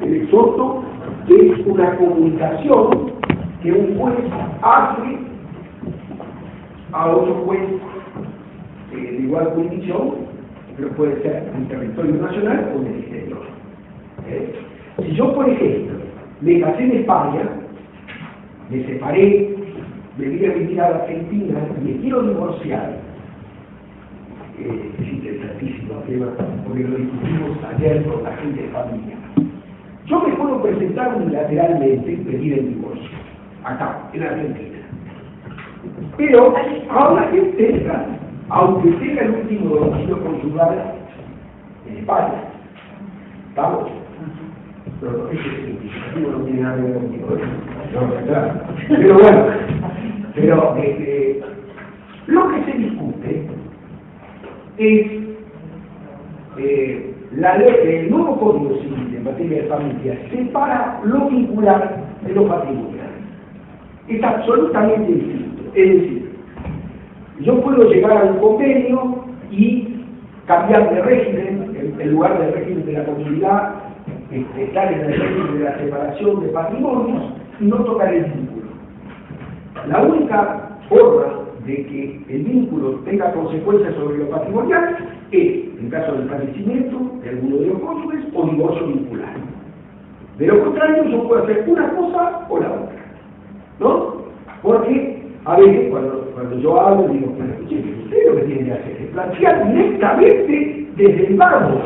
el exhorto es una comunicación que un juez hace a otro juez de igual jurisdicción, pero puede ser en territorio nacional o en el exterior. Si yo, por ejemplo, me casé en España, me separé, me vine a vivir a la Argentina y me quiero divorciar, es interesantísimo el tema, porque lo discutimos ayer con la gente de familia. Yo me puedo presentar unilateralmente y pedir el divorcio, acá, en Argentina. Pero ahora que tenga, aunque tenga el último domicilio consular en España, ¿estamos? Pero ese significativo no tiene nada que ver conmigo, no, claro. Pero bueno, lo que se discute es la ley, el nuevo Código Civil en materia de familia separa lo vincular de lo patrimonial. Es absolutamente distinto. Es decir, yo puedo llegar a un convenio y cambiar de régimen, en lugar del régimen de la comunidad, estar en el régimen de la separación de patrimonios y no tocar el vínculo. La única forma de que el vínculo tenga consecuencias sobre lo patrimonial es, en caso de fallecimiento de alguno de los cónyuges, o divorcio vincular. De lo contrario, yo puedo hacer una cosa o la otra, ¿no? Porque a veces cuando yo hablo digo, pero usted lo que tiene que hacer es plantear directamente desde el vamos.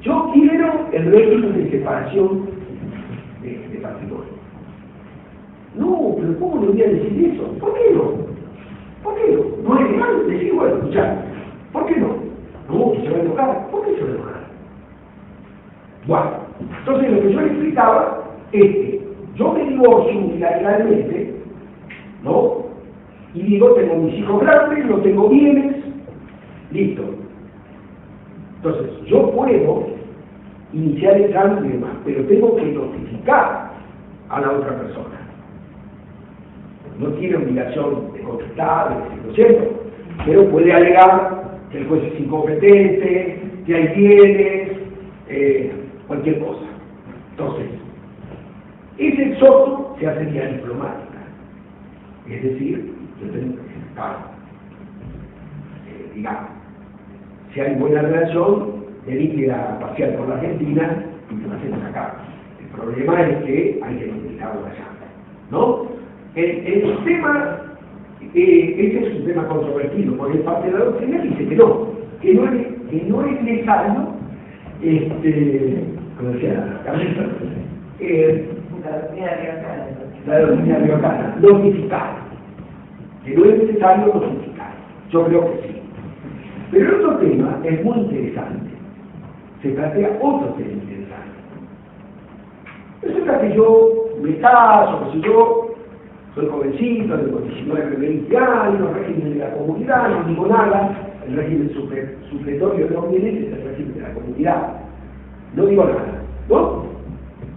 Yo quiero el régimen de separación de patrimonio. No, pero ¿cómo le voy a decir eso? ¿Por qué no? ¿Por qué no? ¿No es legal? Decir, bueno, escuchar. ¿Por qué no? No, que se va a enojar. ¿Por qué se va a enojar? Bueno, entonces lo que yo le explicaba es que yo me divorcio unilateralmente, ¿no? Y digo, tengo mis hijos grandes, no tengo bienes, listo. Entonces, yo puedo iniciar el trámite y demás, pero tengo que notificar a la otra persona. No tiene obligación de contestar, de decir, ¿no es cierto? Pero puede alegar que el juez es incompetente, que hay bienes, cualquier cosa. Entonces, ese exhorto se hace vía diplomática. Es decir, yo tengo que estar, digamos, si hay buena relación, él ir a pasear por la Argentina y lo hacemos acá. El problema es que hay que notificarlo allá, ¿no? El tema, ese es un tema controvertido, porque parte de la doctrina dice que no es necesario, como decía la doctrina riocana, notificar, que no es necesario notificar. Yo creo que sí. Pero el otro tema es muy interesante. Se plantea otro tema interesante. Resulta que yo me caso, que si yo soy jovencito, tengo 19, 20 años, régimen de la comunidad, no digo nada, el régimen supletorio no viene, es el régimen de la comunidad. No digo nada, ¿no?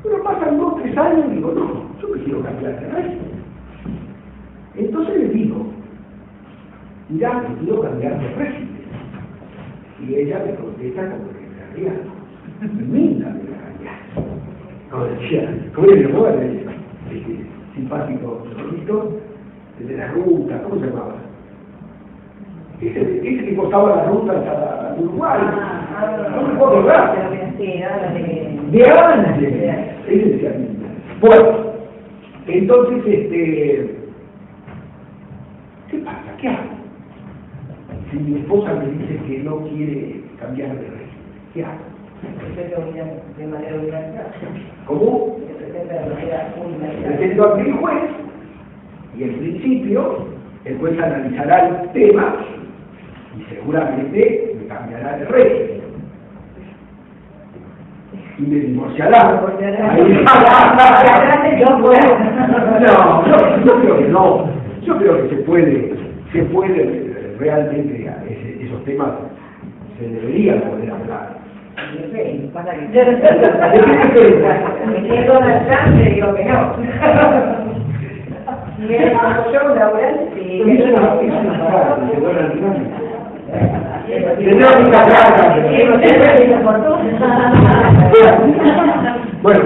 Pero pasan 2, 3 años y digo, no, yo me quiero cambiar de régimen. Entonces les digo, mirá, me quiero cambiar de régimen. Y ella me contesta como que me ría, linda me la cambiar. Como decía, como era mi abuela, simpático solito, de la ruta, ¿cómo se llamaba? Ese que costaba la ruta hasta Uruguay. No me puedo acordar. De antes. Ese decía linda. Bueno, entonces, ¿qué pasa? ¿Qué hago? Si mi esposa me dice que no quiere cambiar de régimen, ¿qué hago? De manera unilateral. ¿Cómo? Presento ante el juez y en principio el juez analizará el tema y seguramente me cambiará de régimen y me divorciará. Yo creo que no. Yo creo que se puede realmente esos temas se deberían poder hablar. Me quedo bastante, digo que no. Y el yo laboral, sí. Bueno,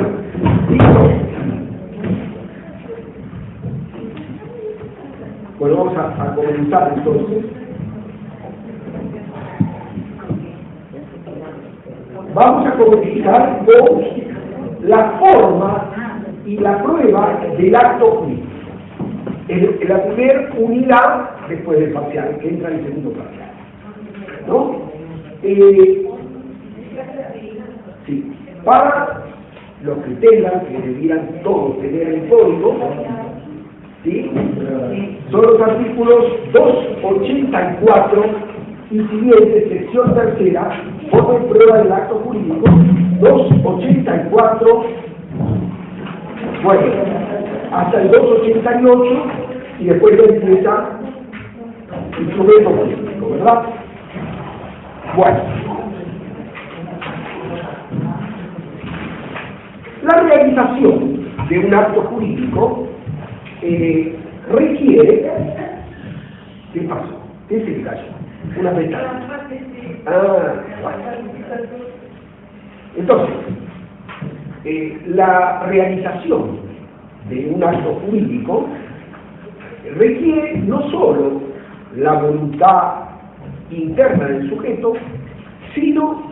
Bueno, vamos a comenzar entonces. Vamos a comenzar con la forma y la prueba del acto jurídico. En la primera unidad, después del parcial, que entra en el segundo parcial. ¿No? Sí. Para los que tengan, que debieran todos tener el código, ¿sí? Son los artículos 284 y siguientes, sección tercera, forma y prueba del acto jurídico, 284, bueno, hasta el 288, y después ya empieza el instrumento político, ¿verdad? Bueno. La realización de un acto jurídico requiere... ¿Qué pasó? ¿Qué se cayó? Una ventana. Bueno. Entonces, la realización de un acto jurídico requiere no solo la voluntad interna del sujeto, sino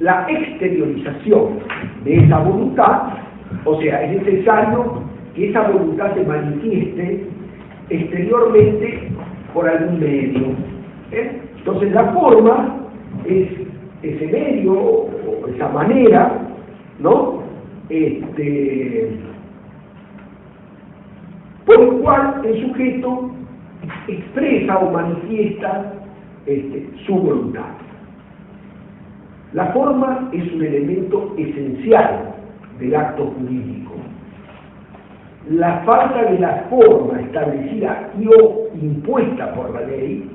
la exteriorización de esa voluntad, o sea, es necesario que esa voluntad se manifieste exteriormente por algún medio. Entonces la forma es ese medio o esa manera, ¿no? Por el cual el sujeto expresa o manifiesta su voluntad. La forma es un elemento esencial del acto jurídico. La falta de la forma establecida y o impuesta por la ley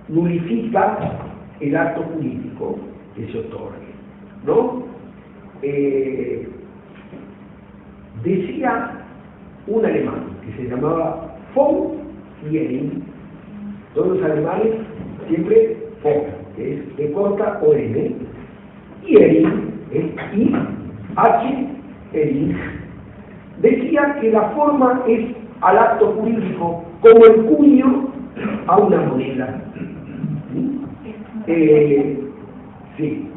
nulifica el acto jurídico que se otorgue, ¿no? Decía un alemán que se llamaba von Ehring, todos los alemanes siempre von, que es de corta o N, y Ehring es I-H Ehring, decía que la forma es al acto jurídico como el cuño a una moneda. Sí.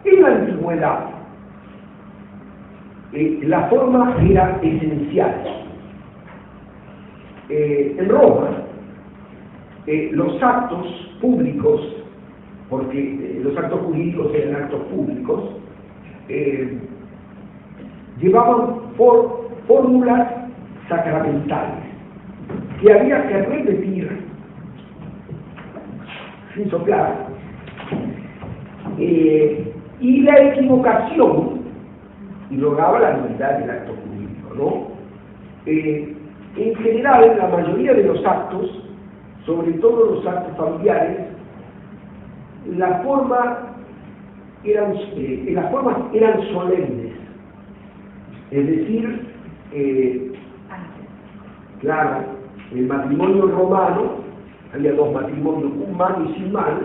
En la antigüedad, la forma era esencial. En Roma, los actos públicos, porque los actos jurídicos eran actos públicos, llevaban fórmulas sacramentales que había que repetir sin soplar, y la equivocación lograba la nulidad del acto jurídico, ¿no? En general, la mayoría de los actos, sobre todo los actos familiares, las formas eran solemnes, es decir, claro, el matrimonio romano, había dos matrimonios, un mano y sin mano,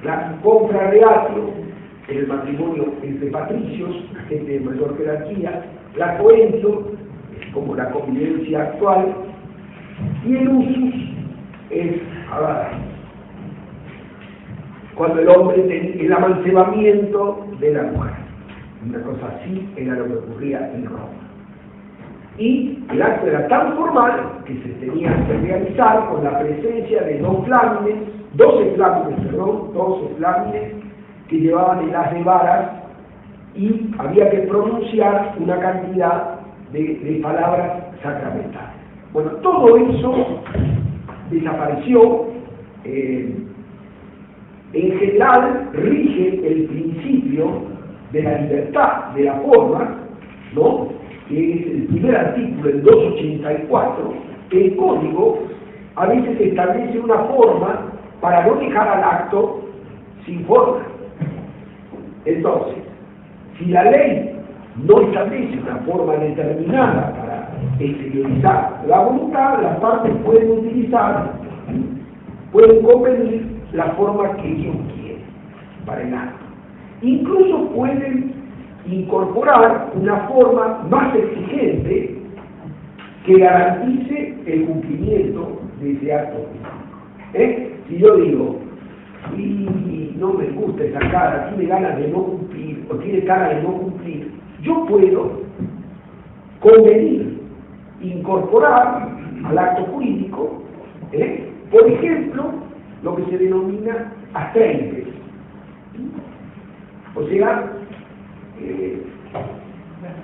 la compra reatio, el matrimonio entre patricios, la gente de mayor jerarquía, la coentio, como la convivencia actual, y el usus es cuando el hombre tenía el amancebamiento de la mujer. Una cosa así era lo que ocurría en Roma. Y el acto era tan formal que se tenía que realizar con la presencia de 12 flámines que llevaban el haz de varas, y había que pronunciar una cantidad de palabras sacramentales. Bueno, todo eso desapareció. En general rige el principio de la libertad de la forma, ¿no? Que es el primer artículo, el 284. El código a veces establece una forma para no dejar al acto sin forma. Entonces, si la ley no establece una forma determinada para exteriorizar la voluntad, las partes pueden convenir la forma que ellos quieren para el acto. Incluso pueden incorporar una forma más exigente que garantice el cumplimiento de ese acto jurídico. Si yo digo, y no me gusta esa cara, tiene ganas de no cumplir, o tiene cara de no cumplir, yo puedo convenir, incorporar al acto jurídico, por ejemplo, lo que se denomina astreinte. O sea,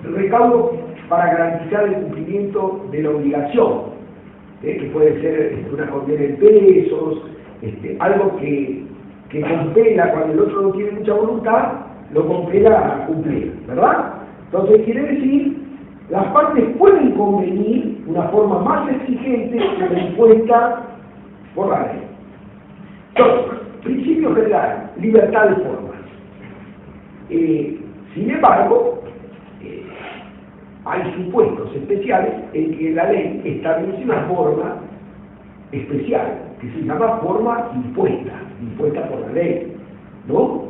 recaudo para garantizar el cumplimiento de la obligación, que puede ser una condena en pesos, algo que compela cuando el otro no tiene mucha voluntad, lo compela a cumplir, ¿verdad? Entonces quiere decir, las partes pueden convenir una forma más exigente que la impuesta por la ley. Entonces, principio general, libertad de formas. Sin embargo, hay supuestos especiales en que la ley establece una forma especial, que se llama forma impuesta por la ley, ¿no?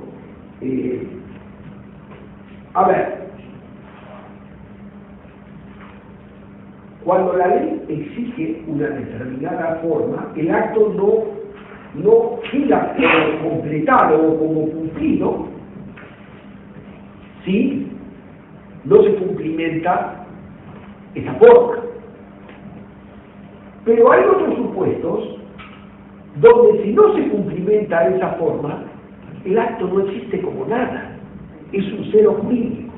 A ver, cuando la ley exige una determinada forma, el acto no queda como completado o como cumplido si no se cumplimenta esa forma. Pero hay otros supuestos donde si no se cumplimenta esa forma, el acto no existe como nada, es un cero jurídico.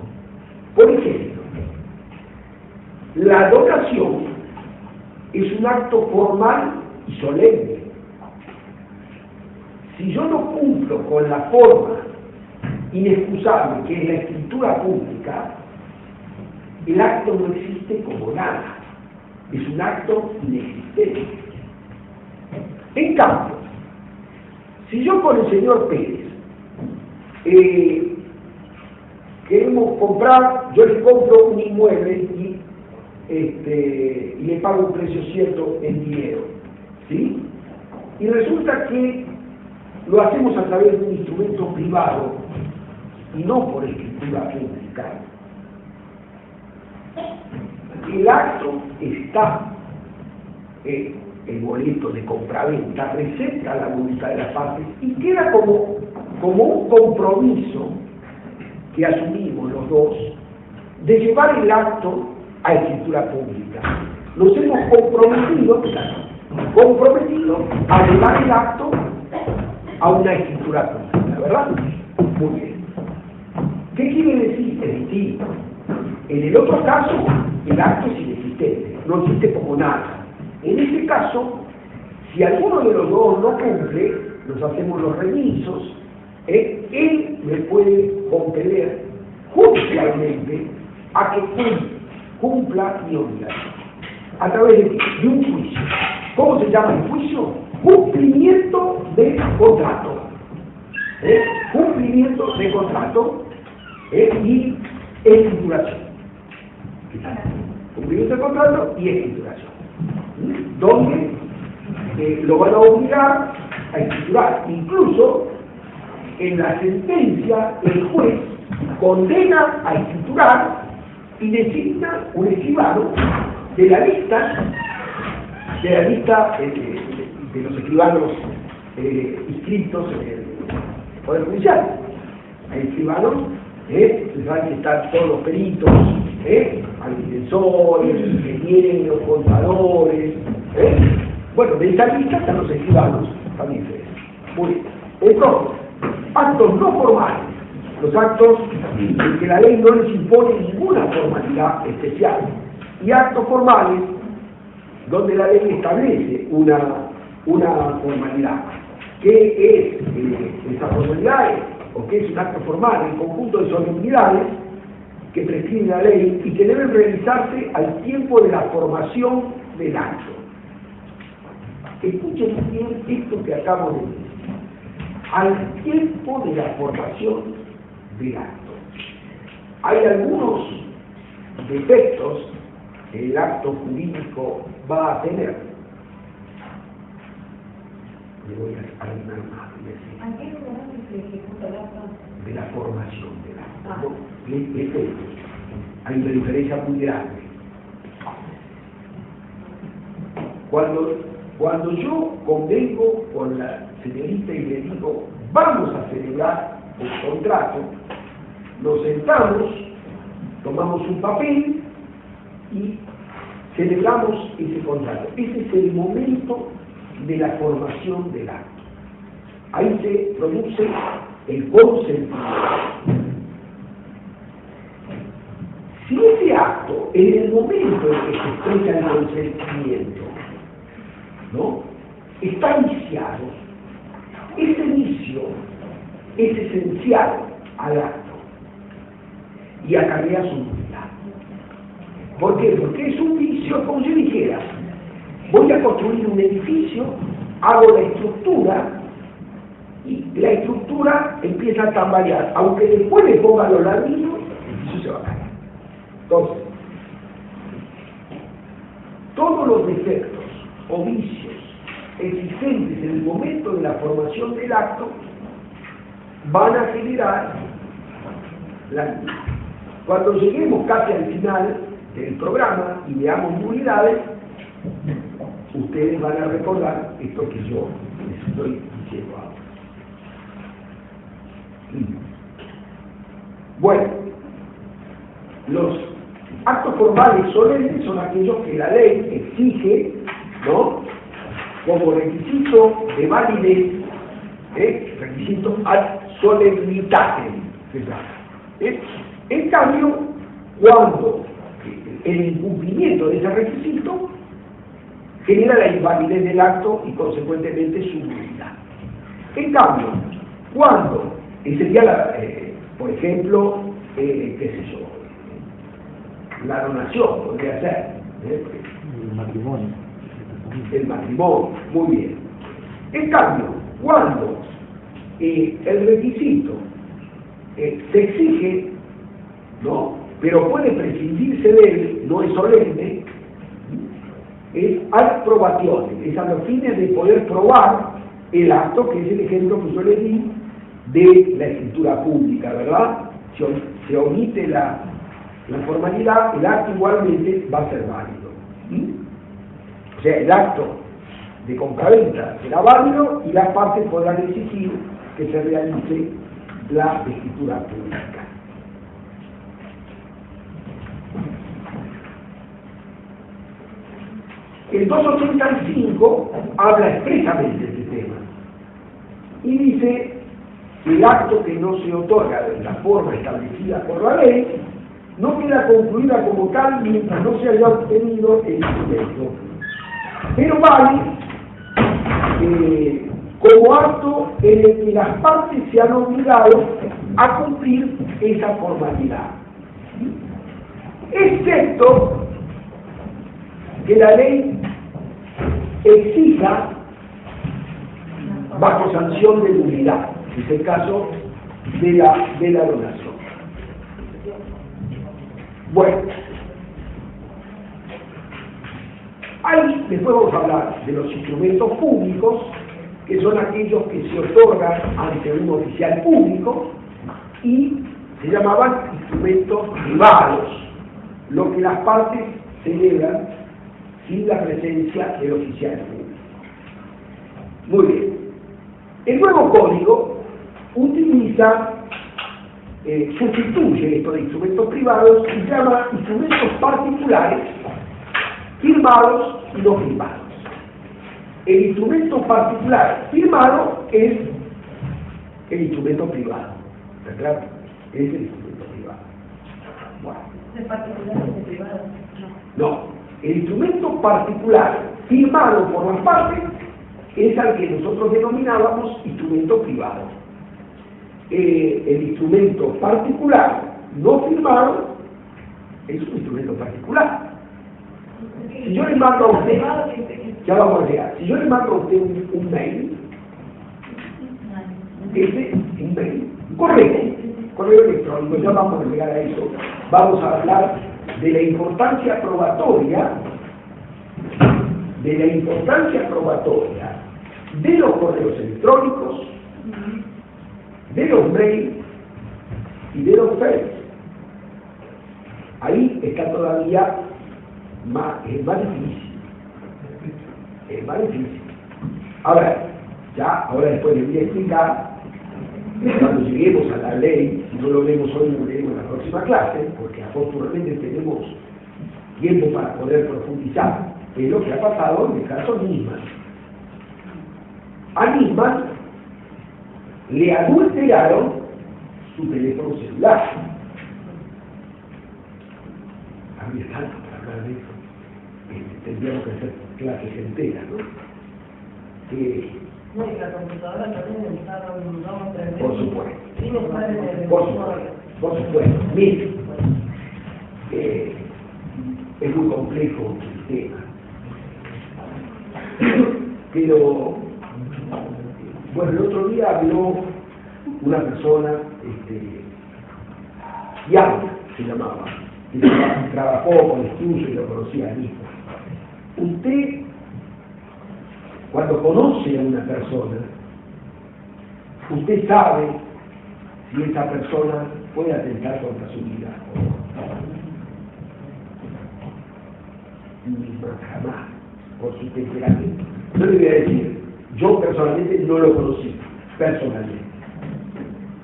Por ejemplo, la donación es un acto formal y solemne. Si yo no cumplo con la forma inexcusable que es la escritura pública, el acto no existe como nada, es un acto inexistente. En cambio, si yo con el señor Pérez queremos comprar, yo le compro un inmueble y le pago un precio cierto en dinero, ¿sí? Y resulta que lo hacemos a través de un instrumento privado y no por escritura pública. El acto está, el boleto de compraventa presenta la voluntad de las partes y queda como un compromiso que asumimos los dos de llevar el acto a escritura pública. Nos hemos comprometido a llevar el acto a una escritura pública, ¿verdad? Muy bien. ¿Qué quiere decir? Es distinto. En el otro caso, el acto es inexistente, no existe como nada. En este caso, si alguno de los dos no cumple, nos hacemos los remisos, él me puede compeler judicialmente a que cumpla mi obligación. A través de un juicio. ¿Cómo se llama el juicio? Cumplimiento de contrato. Cumplimiento de contrato y escrituración. Cumplimiento de contrato y escrituración. Donde lo van a obligar a escriturar. Incluso en la sentencia el juez condena a escriturar y designa un escribano de la lista de los escribanos inscritos en el Poder Judicial. Hay escribanos, se saben que están todos los peritos, hay defensores, ingenieros, contadores, bueno, de esa lista están los escribanos también. Muy bien. Entonces, actos no formales, los actos en que la ley no les impone ninguna formalidad especial, y actos formales donde la ley establece una formalidad. ¿Qué es esa formalidad? ¿O qué es un acto formal? El conjunto de solemnidades que prescribe la ley y que deben realizarse al tiempo de la formación del acto. Escuchen bien esto que acabo de decir. Al tiempo de la formación del acto. Hay algunos defectos que el acto jurídico va a tener. Le voy a animar más. ¿A qué lugar se ejecuta el acto? De la formación del acto. ¿no? Hay una diferencia muy grande. Cuando yo convengo con la señorita y le digo, vamos a celebrar un contrato, nos sentamos, tomamos un papel y celebramos ese contrato. Ese es el momento de la formación del acto. Ahí se produce el consentimiento. Si ese acto, en el momento en que se expresa el consentimiento, ¿no?, está iniciado, ese inicio es esencial al acto y acarrea su nulidad. ¿Por qué? Porque es un inicio, como si dijera, voy a construir un edificio, hago la estructura y la estructura empieza a tambalear. Aunque después le ponga los ladrillos, el edificio se va a caer. Entonces, todos los defectos o vicios existentes en el momento de la formación del acto van a generar la nulidad. Cuando lleguemos casi al final del programa y veamos nulidades, ustedes van a recordar esto que yo les estoy diciendo ahora. Bueno, los actos formales solemnes son aquellos que la ley exige, ¿no?, como requisito de validez, requisito ad solemnitatem, En cambio, cuando el incumplimiento de ese requisito genera la invalidez del acto y consecuentemente su nulidad. En cambio, cuando sería por ejemplo, qué sé yo, la donación podría ser, el matrimonio. El matrimonio, muy bien. En cambio, cuando el requisito se exige, ¿no?, pero puede prescindirse de él, no es solemne, es ad probationem, es a los fines de poder probar el acto, que es el ejemplo que yo le di de la escritura pública, ¿verdad? Se omite la formalidad, el acto igualmente va a ser válido. O sea, el acto de compraventa será válido y las partes podrán exigir que se realice la escritura pública. El 285 habla expresamente de este tema y dice que el acto que no se otorga de la forma establecida por la ley no queda concluida como tal mientras no se haya obtenido el instrumento, pero vale como acto en el que las partes se han obligado a cumplir esa formalidad, excepto que la ley exija bajo sanción de nulidad, que es el caso de la donación. Bueno, ahí después vamos a hablar de los instrumentos públicos, que son aquellos que se otorgan ante un oficial público, y se llamaban instrumentos privados, lo que las partes celebran sin la presencia del oficial público. Muy bien. El nuevo código utiliza, sustituye estos instrumentos privados y llama instrumentos particulares, firmados y no firmados. El instrumento particular firmado es el instrumento privado. ¿Está claro? Es el instrumento privado. Bueno. ¿De particular o de privado? No. El instrumento particular firmado por las partes es al que nosotros denominábamos instrumento privado. El instrumento particular no firmado es un instrumento particular. Si yo le mando a usted, ya vamos a llegar, si yo le mando a usted un mail, un mail, correo electrónico, ya vamos a llegar a eso, vamos a hablar de la importancia probatoria, de los correos electrónicos, de los mails y de los fakes. Ahí está todavía es más difícil. Es más difícil. Ahora después les voy a explicar, cuando lleguemos a la ley, si no lo vemos hoy, lo veremos en la próxima clase, porque afortunadamente tenemos tiempo para poder profundizar en lo que ha pasado en el caso Nisman. A Nisman le adulteraron su teléfono celular. Había tanto para hablar de eso. Tendríamos que hacer clases enteras, ¿no? No, y la computadora también está dando 2 o 3 veces. Por supuesto. Sin estar en el Por supuesto. Mire, es muy complejo el tema. Pero, bueno, el otro día habló una persona, Yang se llamaba, que trabajó con estudios y lo conocía mismo. Usted, cuando conoce a una persona, usted sabe si esa persona puede atentar contra su vida o no. Jamás, por su temperamento. No le voy a decir, yo personalmente no lo conocí, personalmente.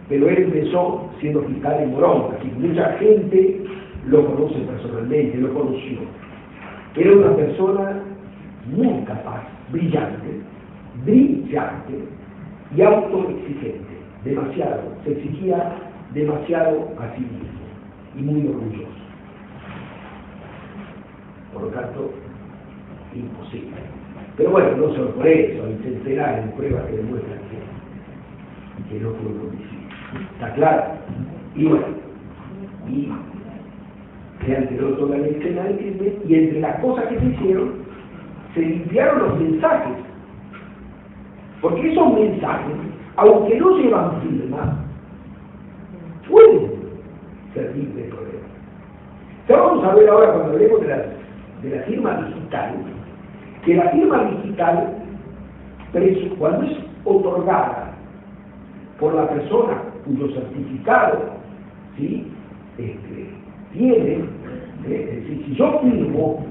Pero él empezó siendo fiscal en Morón, así que mucha gente lo conoce personalmente, lo conoció. Era una persona muy capaz, brillante y autoexigente, demasiado, se exigía demasiado a sí mismo y muy orgulloso. Por lo tanto, imposible. Pero bueno, no solo por eso, hay centenares de pruebas que demuestran que no fue un homicidio. ¿Está claro? Y bueno, y se alteró toda la escena del crimen, y entre las cosas que se hicieron, se limpiaron los mensajes. Porque esos mensajes, aunque no llevan firma, pueden servir de problema. Ya vamos a ver ahora, cuando hablemos de la firma digital, que la firma digital, cuando es otorgada por la persona cuyo certificado, ¿sí?, tiene, es decir, si yo firmo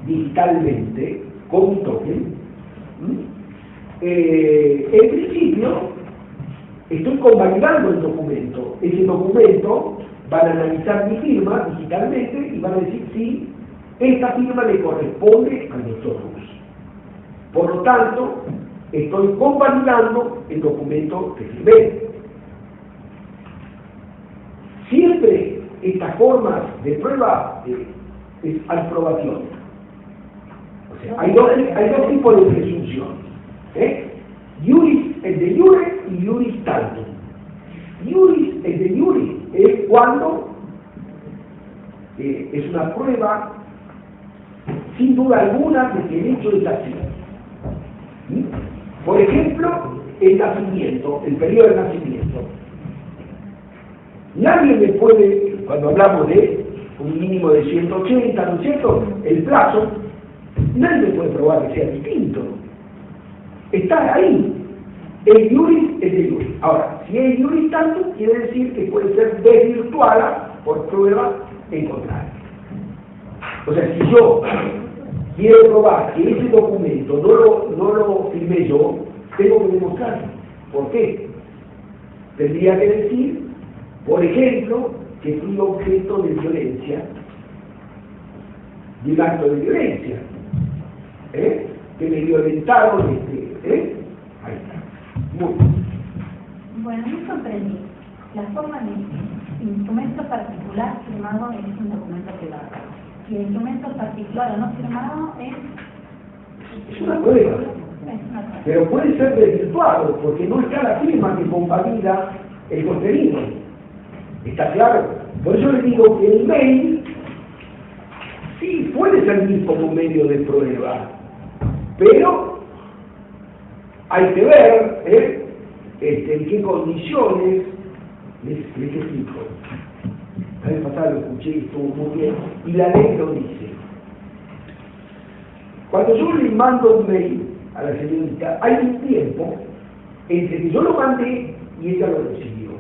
digitalmente con un token, en principio estoy convalidando el documento. Ese documento van a analizar mi firma digitalmente y van a decir si esta firma le corresponde al doctor Ruz. Por lo tanto, estoy convalidando el documento que firmé. Siempre estas formas de prueba es aprobación. O sea, hay dos tipos de presunción. Iuris es de iure y iuris tantum. Iuris es de iure es cuando es una prueba sin duda alguna de que el hecho es así. Por ejemplo, el nacimiento, el periodo de nacimiento. Nadie me puede, cuando hablamos de un mínimo de 180, ¿no es cierto?, el plazo, nadie me puede probar que sea distinto. Está ahí. El iuris es de iuris. Ahora, si es iuris tantum, quiere decir que puede ser desvirtuada por prueba en contrario. O sea, si yo quiero probar que ese documento no lo firmé yo, tengo que demostrarlo. ¿Por qué? Tendría que decir, por ejemplo, que fui objeto de violencia, de un acto de violencia, que me violentaron, ahí está. Muy bien. Bueno, no comprendí. La forma de instrumento particular firmado es un documento privado. Y el instrumento particular o no firmado es una prueba. Pero puede ser desvirtuado, porque no está la firma que convalida el contenido. ¿Está claro? Por eso les digo que el mail sí puede servir como medio de prueba, pero hay que ver en qué condiciones. Les explico. La vez pasada lo escuché, estuvo muy bien, y la ley lo dice. Cuando yo le mando un mail a la señorita, hay un tiempo entre que yo lo mandé y ella lo recibió.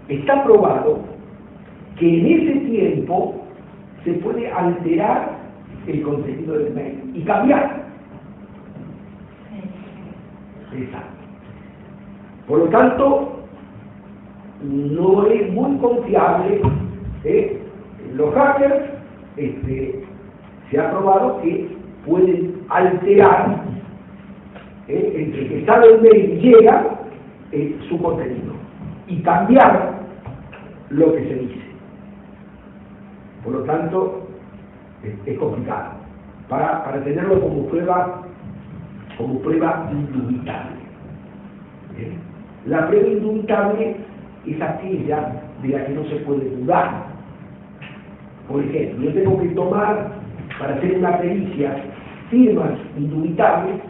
está probado que en ese tiempo se puede alterar el contenido del mail y cambiar. Exacto. Por lo tanto, no es muy confiable. Los hackers se ha probado que pueden alterar entre que sale el mail y llega su contenido y cambiar lo que se dice. Por lo tanto, es complicado para tenerlo como prueba indubitable. La prueba indubitable es aquella de la que no se puede dudar. Por ejemplo, yo tengo que tomar, para hacer una pericia, firmas indubitables.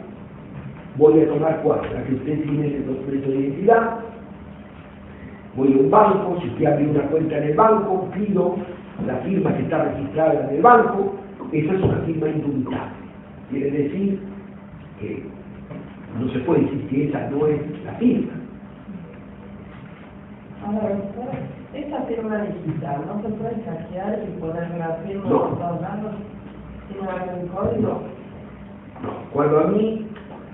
Voy a tomar 4, la que usted tiene el documento de identidad. Voy a un banco, si usted abre una cuenta en el banco, pido la firma que está registrada en el banco. Esa es una firma indubitable. Quiere decir que no se puede decir que esa no es la firma. Ahora, esa firma digital no se puede hackear y poner la firma No. por todos lados sin algún código. No. Cuando a mí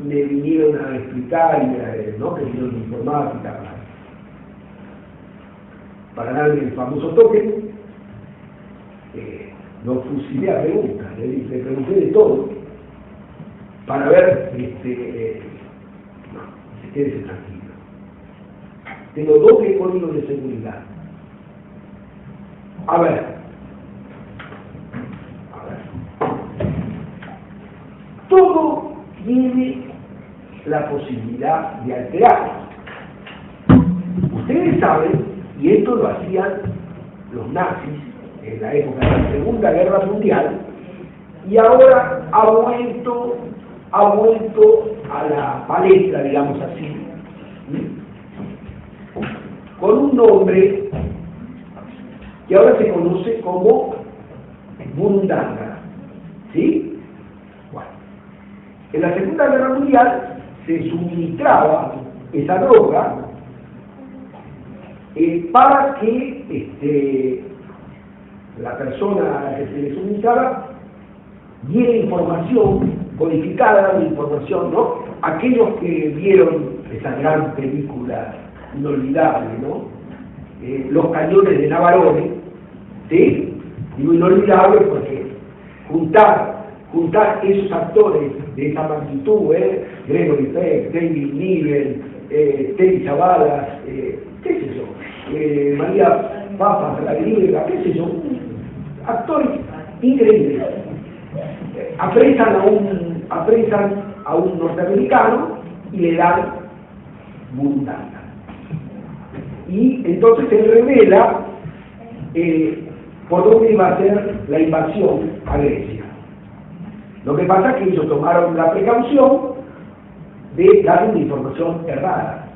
me vinieron a explicar, ¿no? que vinieron de informática para darme el famoso token, lo fusilé a preguntas, le pregunté de todo para ver, no, se quede tranquilo. Tengo doble código de seguridad. A ver. Todo tiene la posibilidad de alterar. Ustedes saben, y esto lo hacían los nazis en la época de la Segunda Guerra Mundial, y ahora ha vuelto a la palestra, digamos así, con un nombre que ahora se conoce como burundanga. ¿Sí? Bueno, en la Segunda Guerra Mundial se suministraba esa droga para que la persona a la que se le suministraba diera información codificada, de información, ¿no? Aquellos que vieron esa gran película inolvidable, ¿no? Los cañones de Navarone, ¿sí? Digo inolvidable porque juntar esos actores de esa magnitud, Gregory Peck, David Niven, Telly Savalas, qué sé yo, María Papa, la griega, qué sé yo, actores increíbles. Apresan a un norteamericano y le dan burundanga. Y entonces se revela por dónde iba a ser la invasión a Grecia. Lo que pasa es que ellos tomaron la precaución de dar una información errada.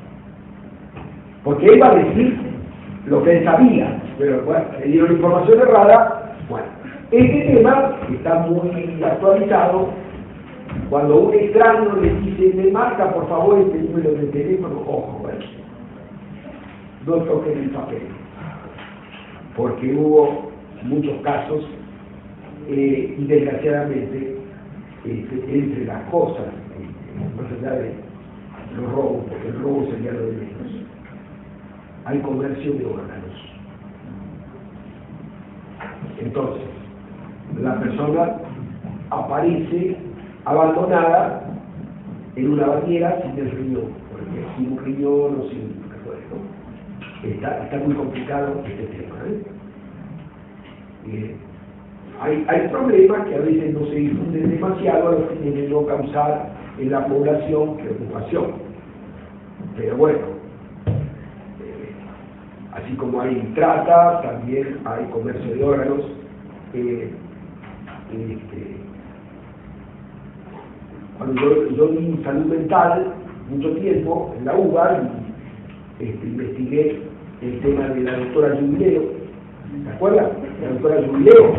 Porque él iba a decir lo que él sabía, pero bueno, le dieron información errada. Bueno, este tema está muy actualizado. Cuando un extraño le dice, me marca por favor este número de teléfono, ojo, bueno, no toquen el papel, porque hubo muchos casos y desgraciadamente entre las cosas, más allá de los robos, porque el robo sería lo de menos, hay comercio de órganos. Entonces, la persona aparece abandonada en una bañera sin el riñón, porque sin un riñón o sin ¿no? Está muy complicado este tema. Hay problemas que a veces no se difunden demasiado a los fines de no causar en la población preocupación. Pero bueno, así como hay trata, también hay comercio de órganos. Cuando yo di salud mental mucho tiempo en la UBA y investigué el tema de la doctora Jubileo, ¿se acuerdan? La doctora Jubileo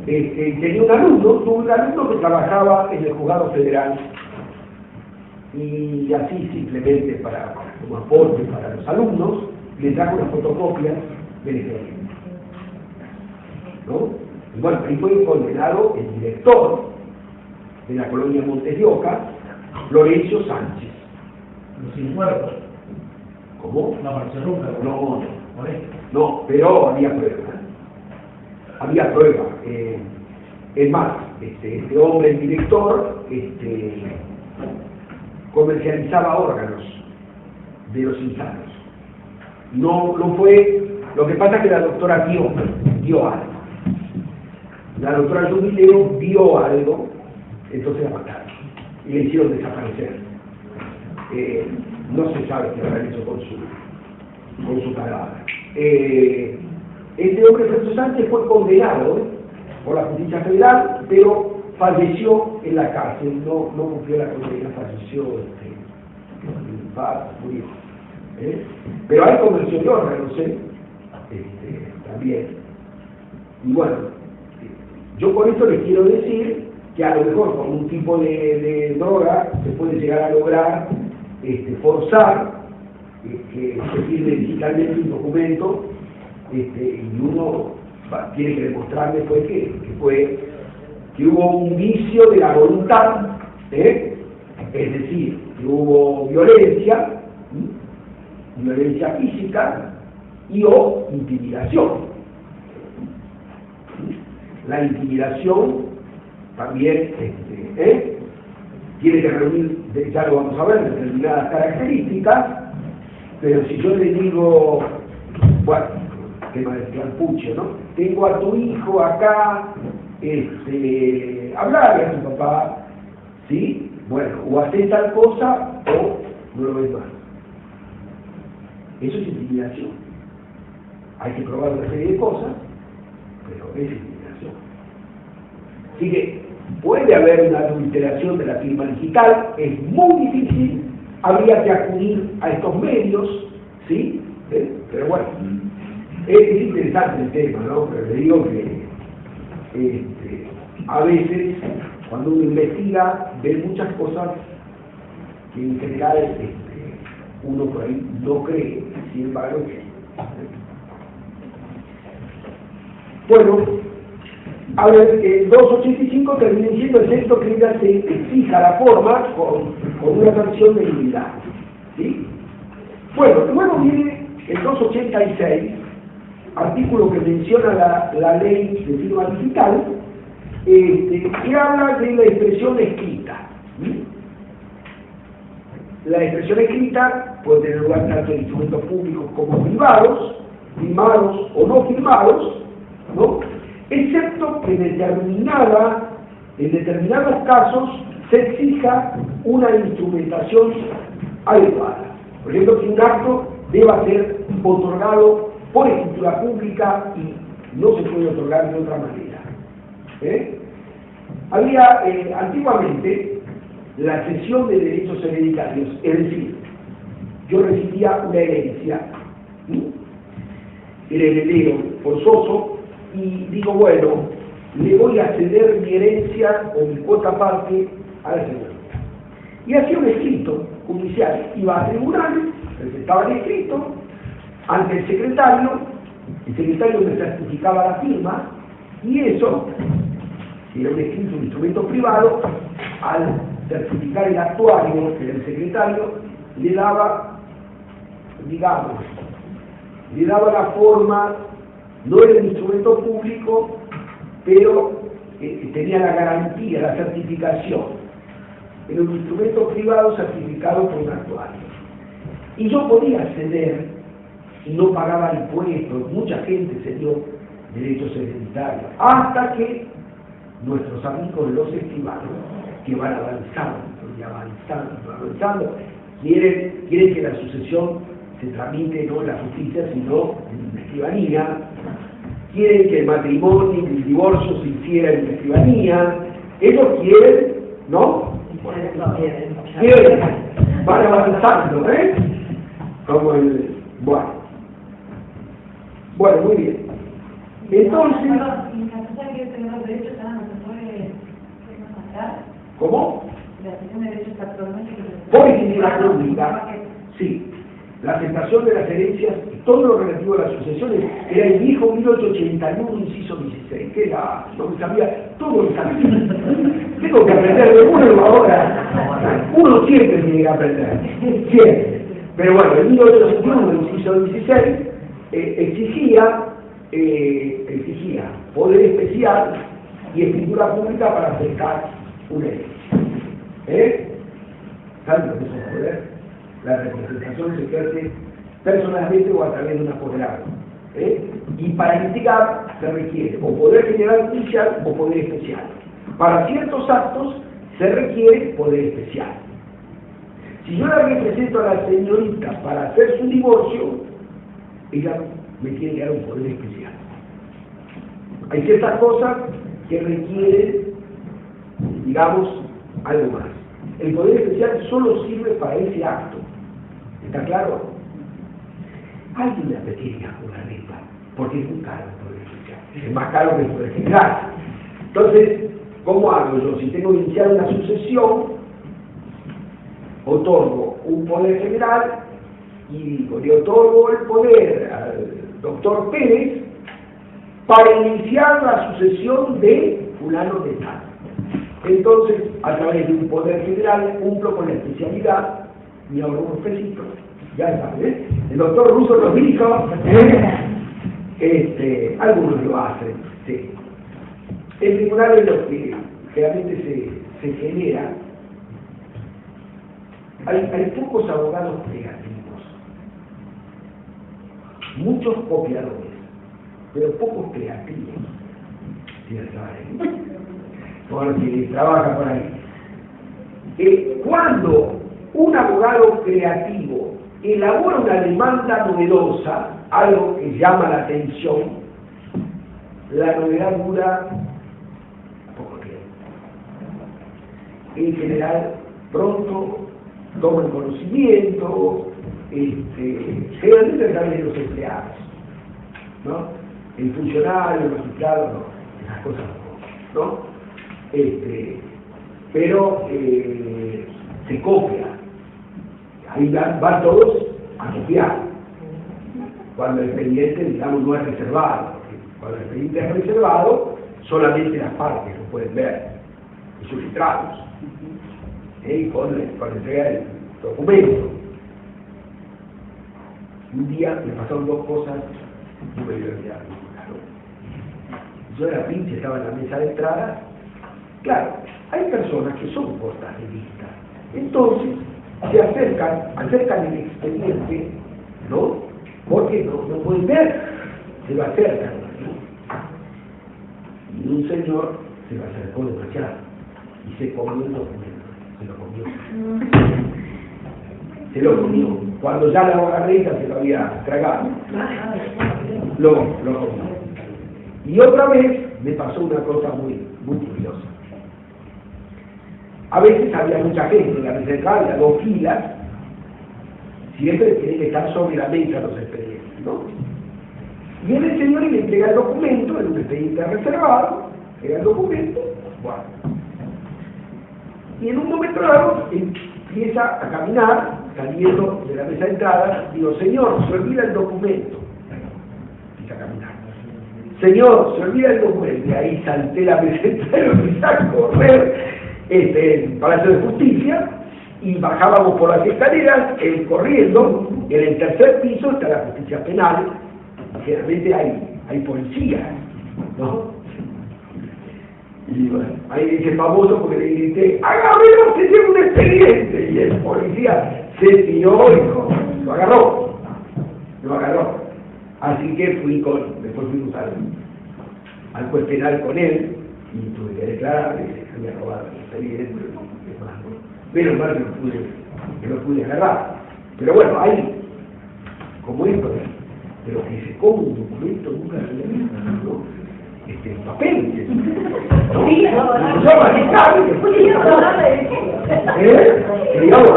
tenía tuvo un alumno que trabajaba en el juzgado federal y así simplemente como aporte para los alumnos, le trajo unas fotocopias del expediente, ¿no? Y bueno, ahí fue condenado el director de la colonia Montes de Oca, Florencio Sánchez. Los sin muertos. ¿Cómo? No apareció nunca. No, Por esto. no, pero había pruebas. Había pruebas. Es más, este hombre, el director, comercializaba órganos de los insanos. No fue. Lo que pasa es que la doctora vio algo. La doctora Jubileo vio algo, entonces la mataron y le hicieron desaparecer. No se sabe qué habrán hecho con su cadáver. Este hombre, Florencio Sánchez, fue condenado por la justicia federal, pero falleció en la cárcel, no cumplió la condena, falleció en paz, murió. Pero hay comercio de órganos, también. Y bueno, yo con esto les quiero decir que a lo mejor con un tipo de droga se puede llegar a lograr forzar que se firme digitalmente un documento, y uno tiene que demostrar después que hubo un vicio de la voluntad, es decir, que hubo violencia física y o intimidación. La intimidación también tiene que reunir, ya lo vamos a ver, determinadas características, pero si yo le digo, bueno, tema del clampuche, ¿no? Tengo a tu hijo acá, hablarle a tu papá, ¿sí? Bueno, o hacer tal cosa o no lo ves más. Eso es intimidación. Hay que probar una serie de cosas, pero es intimidación. Así que puede haber una adulteración de la firma digital, es muy difícil, habría que acudir a estos medios, ¿sí? Pero bueno, es interesante el tema, ¿no? Pero le digo que a veces cuando uno investiga ve muchas cosas que en general uno por ahí no cree, sin embargo que... Bueno, a ver, el 285 termina diciendo el texto que ya se fija la forma con una sanción de nulidad, ¿sí? Bueno, luego viene el 286, artículo que menciona la ley de firma digital, que habla de la expresión escrita. ¿Sí? La expresión escrita puede tener lugar tanto en instrumentos públicos como privados, firmados o no firmados, ¿no? Excepto que en determinados casos se exija una instrumentación adecuada. Por ejemplo, que un acto deba ser otorgado por escritura pública y no se puede otorgar de otra manera. Había antiguamente la cesión de derechos hereditarios, es decir, yo recibía una herencia, el heredero forzoso, y digo, bueno, le voy a ceder mi herencia o mi cuota parte a la señora. Y hacía un escrito judicial, iba a tribunales, presentaba el escrito ante el secretario me certificaba la firma, y eso, si era un escrito, un instrumento privado, al certificar el actuario, que era el secretario, le daba, digamos, la forma, no era un instrumento público, pero tenía la garantía, la certificación. Era un instrumento privado certificado por un actuario. Y yo podía ceder y no pagaba impuestos. Mucha gente cedió derechos hereditarios, hasta que nuestros amigos los escribanos, que van avanzando y avanzando, quieren que la sucesión se tramite no en la justicia, sino en la escribanía, quieren que el matrimonio y el divorcio se hiciera en la escribanía, ellos quieren, ¿no? Quieren, van avanzando, como el... Bueno, muy bien. Entonces... ¿Cómo? Por escritura pública, sí. la aceptación de las herencias, todo lo relativo a las sucesiones, era el viejo 1881, inciso 16, que era, no me sabía, todo lo sabía. Tengo que aprender de uno ahora. Uno siempre tiene que aprender, siempre. Pero bueno, el 1881, inciso 16, exigía poder especial y escritura pública para aceptar una herencia. ¿Saben lo que es un poder? La representación se ejerce personalmente o a través de un apoderado. Y para litigar se requiere o poder general judicial o poder especial. Para ciertos actos se requiere poder especial. Si yo la represento a la señorita para hacer su divorcio, ella me tiene que dar un poder especial. Hay ciertas cosas que requieren, digamos, algo más. El poder especial solo sirve para ese acto. ¿Está claro? Alguien me apetece jugar esta, porque es muy caro el poder especial. Es más caro que el poder general. Entonces, ¿cómo hago yo? Si tengo que iniciar una sucesión, otorgo un poder general y digo, le otorgo el poder al doctor Pérez para iniciar la sucesión de fulano de tal. Entonces, a través de un poder general, cumplo con la especialidad y ahorro unos pesitos. Ya sabes, el doctor Russo nos dijo, algunos lo hacen, sí. El tribunal es lo que realmente se genera. Hay pocos abogados creativos, muchos copiadores, pero pocos creativos. Porque trabaja por ahí. Cuando un abogado creativo elabora una demanda novedosa, algo que llama la atención, la novedad dura poco tiempo. En general, pronto toman conocimiento, generalmente a través de los empleados, ¿no? El funcionario, el magistrado, no, esas cosas no. Pero se copia. Ahí van todos a copiar. Cuando el expediente, digamos, no es reservado. Cuando el expediente es reservado, solamente las partes lo pueden ver, y sus letrados. Cuando entrega el documento. Un día me pasaron dos cosas y me voy a olvidar. Yo era pinche, estaba en la mesa de entrada. Claro, hay personas que son cortas de vista. Entonces, se acercan el expediente, ¿no? Porque no pueden ver, se lo acercan, ¿no? Y un señor se lo acercó demasiado y se comió el documento, se lo comió. Cuando ya la agarreta se lo había tragado, lo comió. Y otra vez me pasó una cosa muy curiosa. A veces había mucha gente en la mesa de entrada, había dos filas, siempre tiene que estar sobre la mesa los expedientes, ¿no? Y el señor le entrega el documento, el expediente reservado, entrega el documento, bueno. Y en un momento dado empieza a caminar, saliendo de la mesa de entrada, digo, señor, se olvida el documento. Empieza a caminar. Señor, se olvida el documento. Y ahí salté la mesa de entrada y empecé a correr el Palacio de Justicia y bajábamos por las escaleras, corriendo. En el tercer piso está la justicia penal. Generalmente hay policía, ¿no? Y bueno, ahí dice famoso porque le grité, ¡hágame que tiene un expediente! Y el policía se tiró y lo agarró. Así que después fuimos al juez penal con él y tuve que declarar que se había robado el expediente. Menos mal que lo pude agarrar. Pero bueno, ahí, como esto de lo que se come un documento nunca se había visto, ¿no? Papel, ¿no? Sí, digamos,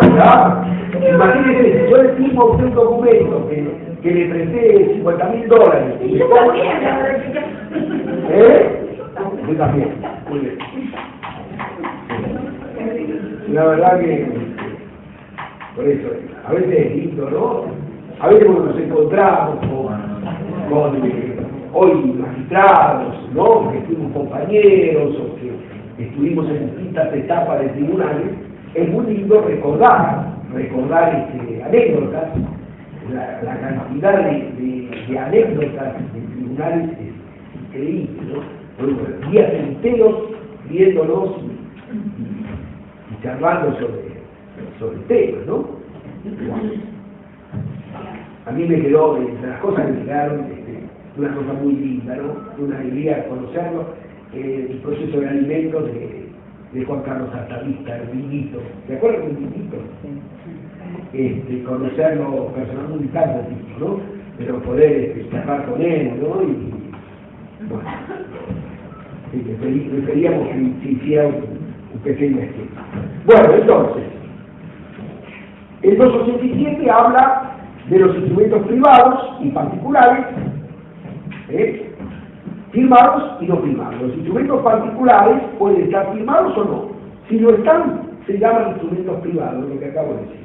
imagínense, si yo le firmo a usted un documento que le presté $50.000 y yo también, yo también, muy bien. La verdad que por eso a veces es lindo, ¿no? a veces cuando nos encontramos con hoy magistrados, ¿no? Que fuimos compañeros o que estuvimos en distintas etapas de tribunales, es muy lindo recordar anécdotas. La cantidad de anécdotas de tribunales es increíble, ¿no? Bueno, días enteros viéndonos y charlando sobre temas, ¿no? Bueno, a mí me quedó, entre las cosas que me quedaron, una cosa muy linda, ¿no? Una alegría conocerlo, el proceso de alimentos de Juan Carlos Altavista, el Vinito. ¿Se acuerdan del Vinito? Conocerlo personalmente tanto tipo, ¿no? Pero poder charlar con él, ¿no? Y bueno, preferíamos que se hiciera un pequeño esquema. Bueno, entonces, el 287 habla de los instrumentos privados y particulares, firmados y no firmados. Los instrumentos particulares pueden estar firmados o no. Si no están, se llaman instrumentos privados, lo que acabo de decir.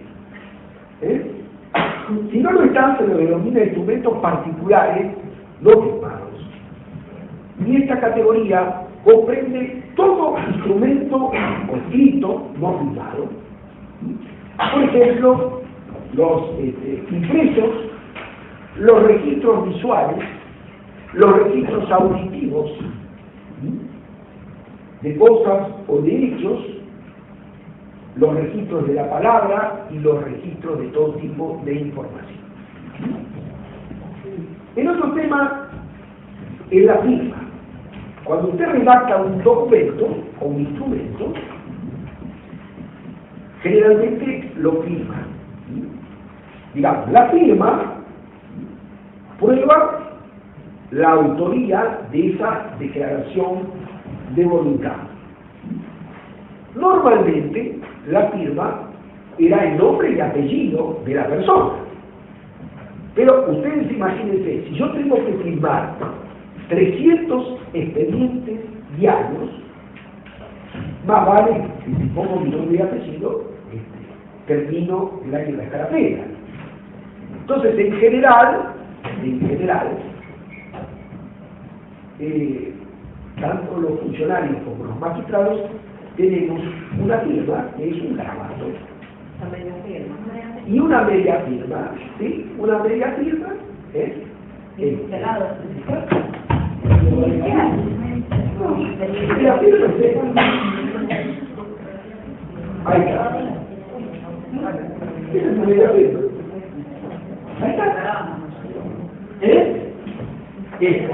Si no lo están, se lo denomina instrumentos particulares no firmados. Y esta categoría comprende todo instrumento escrito no firmado. Por ejemplo, los impresos, los registros visuales, los registros auditivos de cosas o de hechos, los registros de la palabra y los registros de todo tipo de información. El otro tema es la firma. Cuando usted redacta un documento o un instrumento, generalmente lo firma. Digamos, la firma prueba la autoría de esa declaración de voluntad. Normalmente la firma era el nombre y apellido de la persona. Pero ustedes imagínense, si yo tengo que firmar 300 expedientes diarios, más vale que si pongo mi nombre y apellido, termino la escarapela. Entonces, en general, tanto los funcionarios como los magistrados tenemos una firma que es un gravato y una media firma, ¿sí? Una media firma es la firma ahí está. Esa es una media firma. Ahí está.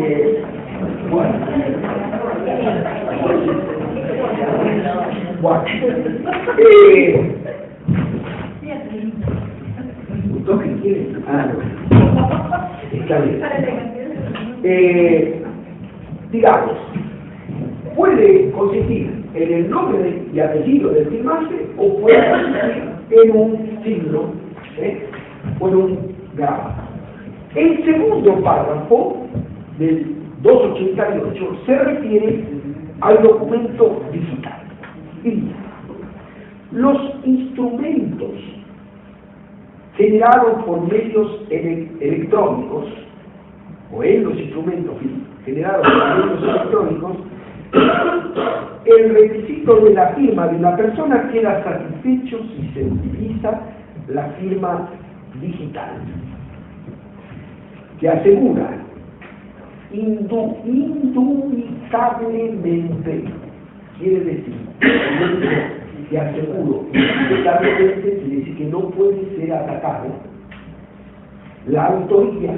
Bueno. ¿Gustó que quieren? Ah, no. Está bien. Digamos, puede consistir en el nombre y apellido del firmante o puede consistir en un signo o en un grabado. El segundo párrafo del 288 se refiere al documento digital. Los instrumentos generados por medios electrónicos, o en los instrumentos generados por medios electrónicos, el requisito de la firma de una persona queda satisfecho si se utiliza la firma digital, que asegura indubitablemente, quiere decir, que aseguro indubitablemente, quiere decir que no puede ser atacado la autoría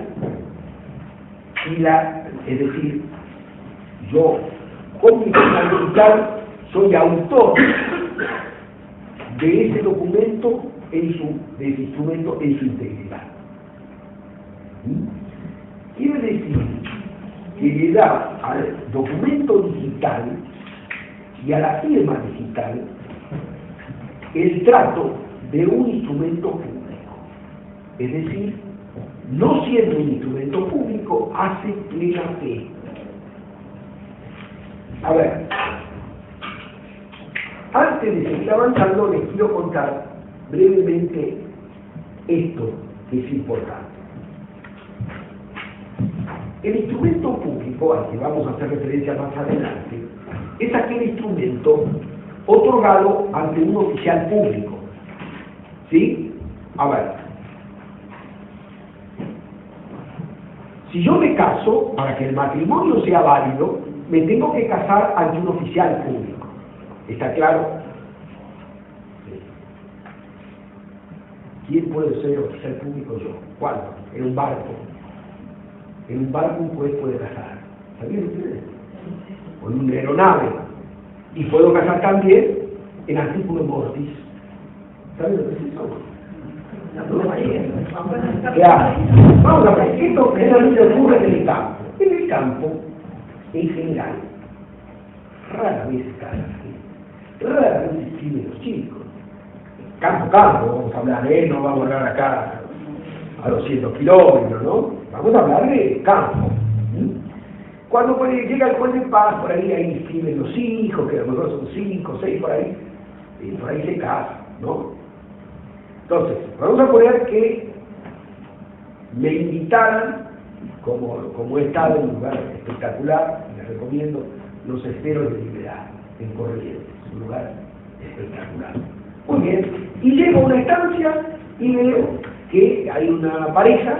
y es decir, yo con mi firma digital soy autor de ese documento de ese instrumento en su integridad. Quiere decir que le da al documento digital y a la firma digital el trato de un instrumento público. Es decir, no siendo un instrumento público, hace plena fe. A ver, antes de seguir avanzando, les quiero contar brevemente esto que es importante. El instrumento público, al que vamos a hacer referencia más adelante, es aquel instrumento otorgado ante un oficial público. ¿Sí? A ver. Si yo me caso, para que el matrimonio sea válido, me tengo que casar ante un oficial público. ¿Está claro? Sí. ¿Quién puede ser oficial público? Yo. ¿Cuándo? En un barco. En un barco un juez puede casar. ¿Sabían ustedes? O en una aeronave. Y puedo casar también en artículo mortis. ¿Saben lo que es eso? Claro. Vamos a ver, esto generalmente ocurre en el campo. En el campo, en general, rara vez se casan así. Rara vez se escriben los chicos. Campo, vamos a hablar, no vamos a hablar acá a 200 kilómetros, ¿no? Vamos a hablar de campo. Cuando llega el juez de paz, por ahí escriben los hijos, que a lo mejor son 5 o 6 por ahí, y por ahí se casan, ¿no? Entonces, vamos a poner que me invitaran, como he estado en un lugar espectacular, les recomiendo Los Esteros de Libertad, en Corrientes, un lugar espectacular. Muy bien, y llego a una estancia y veo que hay una pareja,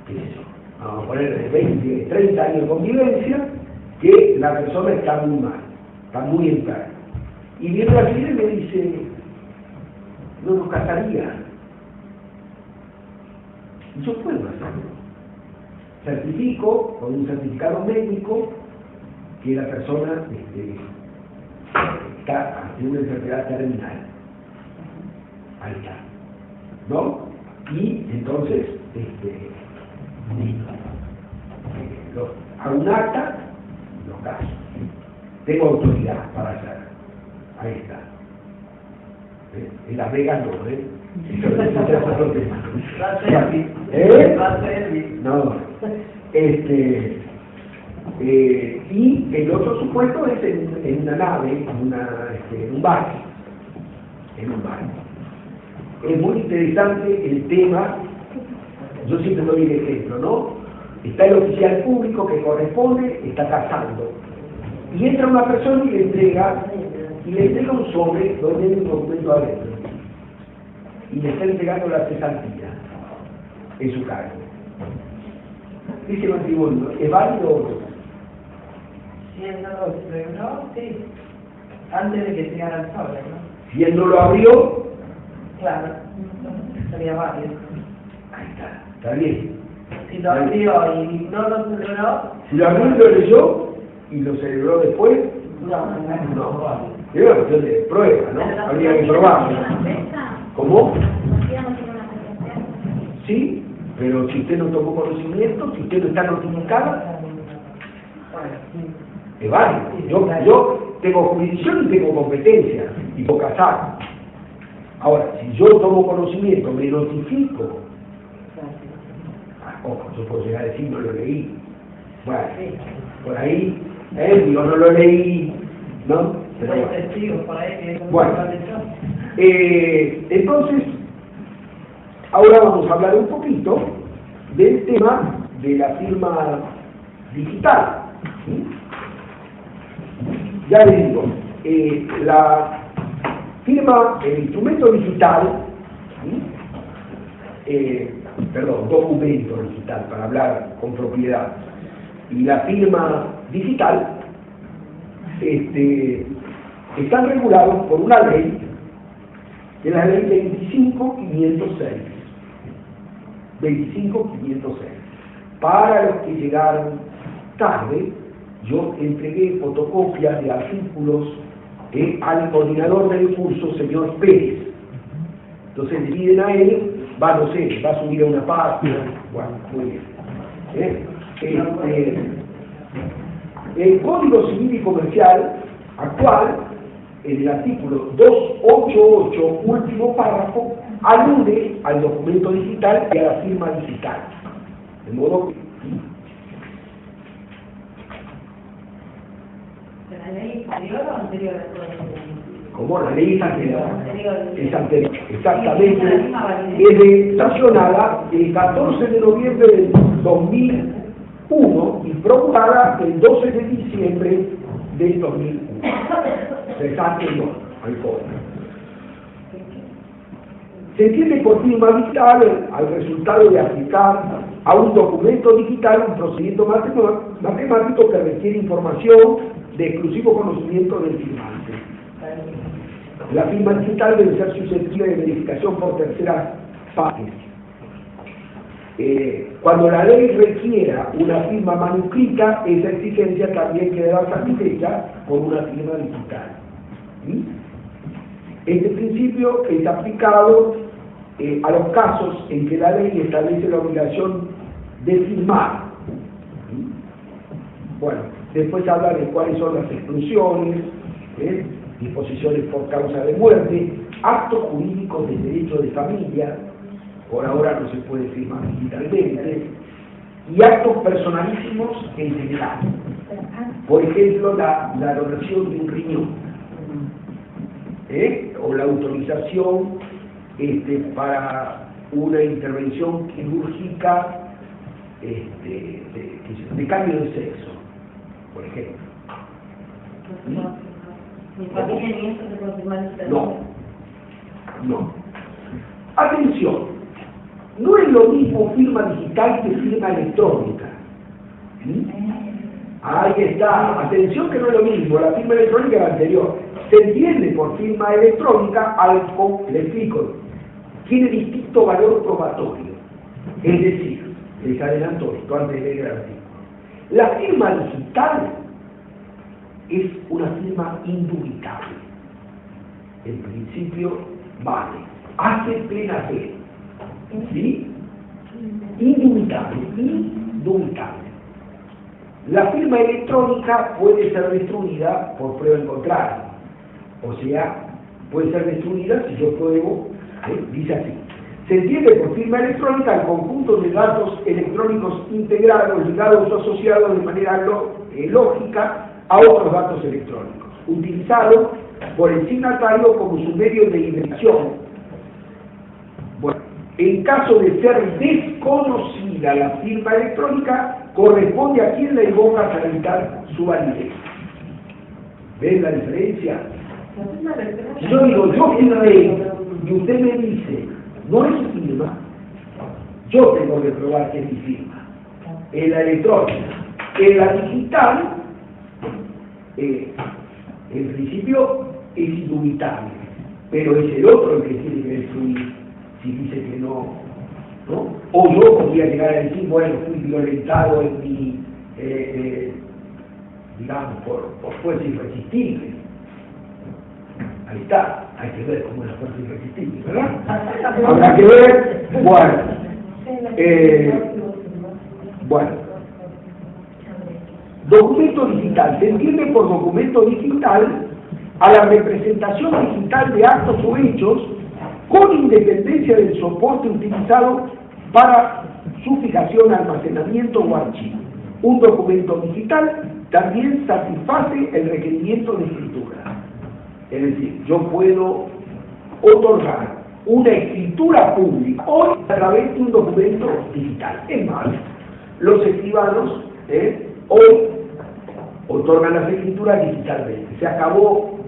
qué sé yo, vamos a poner de 20, 30 años de convivencia, que la persona está muy mal, está muy enferma. Y viene así y me dice, no nos casaría. Yo puedo hacerlo. Certifico con un certificado médico que la persona está ante una enfermedad terminal. Ahí está. ¿No? Y entonces, hago un acta, lo caso. Tengo autoridad para hacerlo. Ahí está. En Las Vegas no, Eso es otro tema. No. Y el otro supuesto es en una nave, en un barco. En un barco. Es muy interesante el tema, yo siempre doy el ejemplo, ¿no? Está el oficial público que corresponde, está casando. Y entra una persona y le entrega un sobre donde hay un documento adentro. Y le está entregando la cesantía en su cargo. Dice matrimonio, ¿es válido o no? Si él no lo estrenó, sí. Antes de que llegara el sobre, ¿no? Si él no lo abrió, claro, sería válido. ahí está bien. Si lo abrió y no lo celebró, Si lo abrió y lo leyó y lo celebró después, no. Es una cuestión de prueba, ¿no? Habría que probarlo. ¿Cómo? Sí, pero si usted no tomó conocimiento, si usted no está notificada, es válido. Yo tengo jurisdicción y tengo competencia y puedo casar. Ahora, si yo tomo conocimiento, me notifico, ojo, yo puedo llegar a decir no lo leí. Bueno, por ahí, digo, no lo leí, ¿no? Pero hay testigos por ahí que bueno, entonces, ahora vamos a hablar un poquito del tema de la firma digital. ¿Sí? Ya les digo, la firma, el instrumento digital, ¿sí? Documento digital, para hablar con propiedad, y la firma digital, están regulados por una ley, que es la ley 25506. 25506. Para los que llegaron tarde, yo entregué fotocopias de artículos al coordinador del curso, señor Pérez. Entonces le piden a él, va a subir a una página. Bueno, muy bien. El Código Civil y Comercial actual, en el artículo 288, último párrafo, alude al documento digital y a la firma digital. De modo que... ¿La ley anterior o anterior a todo esto? Como la ley es anterior. Es anterior, Sí, exactamente. es la misma validez. Es sancionada el 14 de noviembre del 2000, 1 y promulgada el 12 de diciembre del 2001. Es anterior al código. Se entiende por firma digital al resultado de aplicar a un documento digital un procedimiento matemático que requiere información de exclusivo conocimiento del firmante. La firma digital debe ser susceptible de verificación por terceras partes. Cuando la ley requiera una firma manuscrita, esa exigencia también quedará satisfecha por una firma digital. ¿Sí? Este principio es aplicado a los casos en que la ley establece la obligación de firmar. ¿Sí? Bueno, después habla de cuáles son las exclusiones, disposiciones por causa de muerte, actos jurídicos de derecho de familia, por ahora no se puede firmar digitalmente, y actos personalísimos en general. Por ejemplo, la donación de un riñón, o la autorización para una intervención quirúrgica de cambio de sexo, por ejemplo. No. Atención, no es lo mismo firma digital que firma electrónica. ¿Sí? Ahí está, atención que no es lo mismo, la firma electrónica es la anterior. Se entiende por firma electrónica algo, le explico, tiene distinto valor probatorio. Es decir, les adelanto esto antes de leer el artículo. La firma digital es una firma indubitable. En principio, vale, hace plena fe. ¿Sí? Indubitable. La firma electrónica puede ser destruida por prueba en contrario. O sea, puede ser destruida si yo pruebo, dice así. Se entiende por firma electrónica el conjunto de datos electrónicos integrados, ligados o asociados de manera lógica a otros datos electrónicos, utilizado por el signatario como su medio de identificación. Bueno, en caso de ser desconocida la firma electrónica, corresponde a quien la invoca a acreditar su validez. ¿Ven la diferencia? Si yo digo, yo firmé, y usted me dice, no es su firma, yo tengo que probar que es mi firma. En la electrónica, en la digital, en principio es indubitable, pero es el otro el que tiene que destruir si dice que no, ¿no? O yo podría llegar a decir, bueno, fui violentado en mi, digamos, por fuerza irresistible. Ahí está, hay que ver cómo es la fuerza irresistible, ¿verdad? Habrá que ver, bueno, documento digital. Se entiende por documento digital a la representación digital de actos o hechos con independencia del soporte utilizado para su fijación, almacenamiento o archivo. Un documento digital también satisface el requerimiento de escritura. Es decir, yo puedo otorgar una escritura pública hoy a través de un documento digital. Es más, los escribanos hoy otorgan las escrituras digitalmente. Se acabó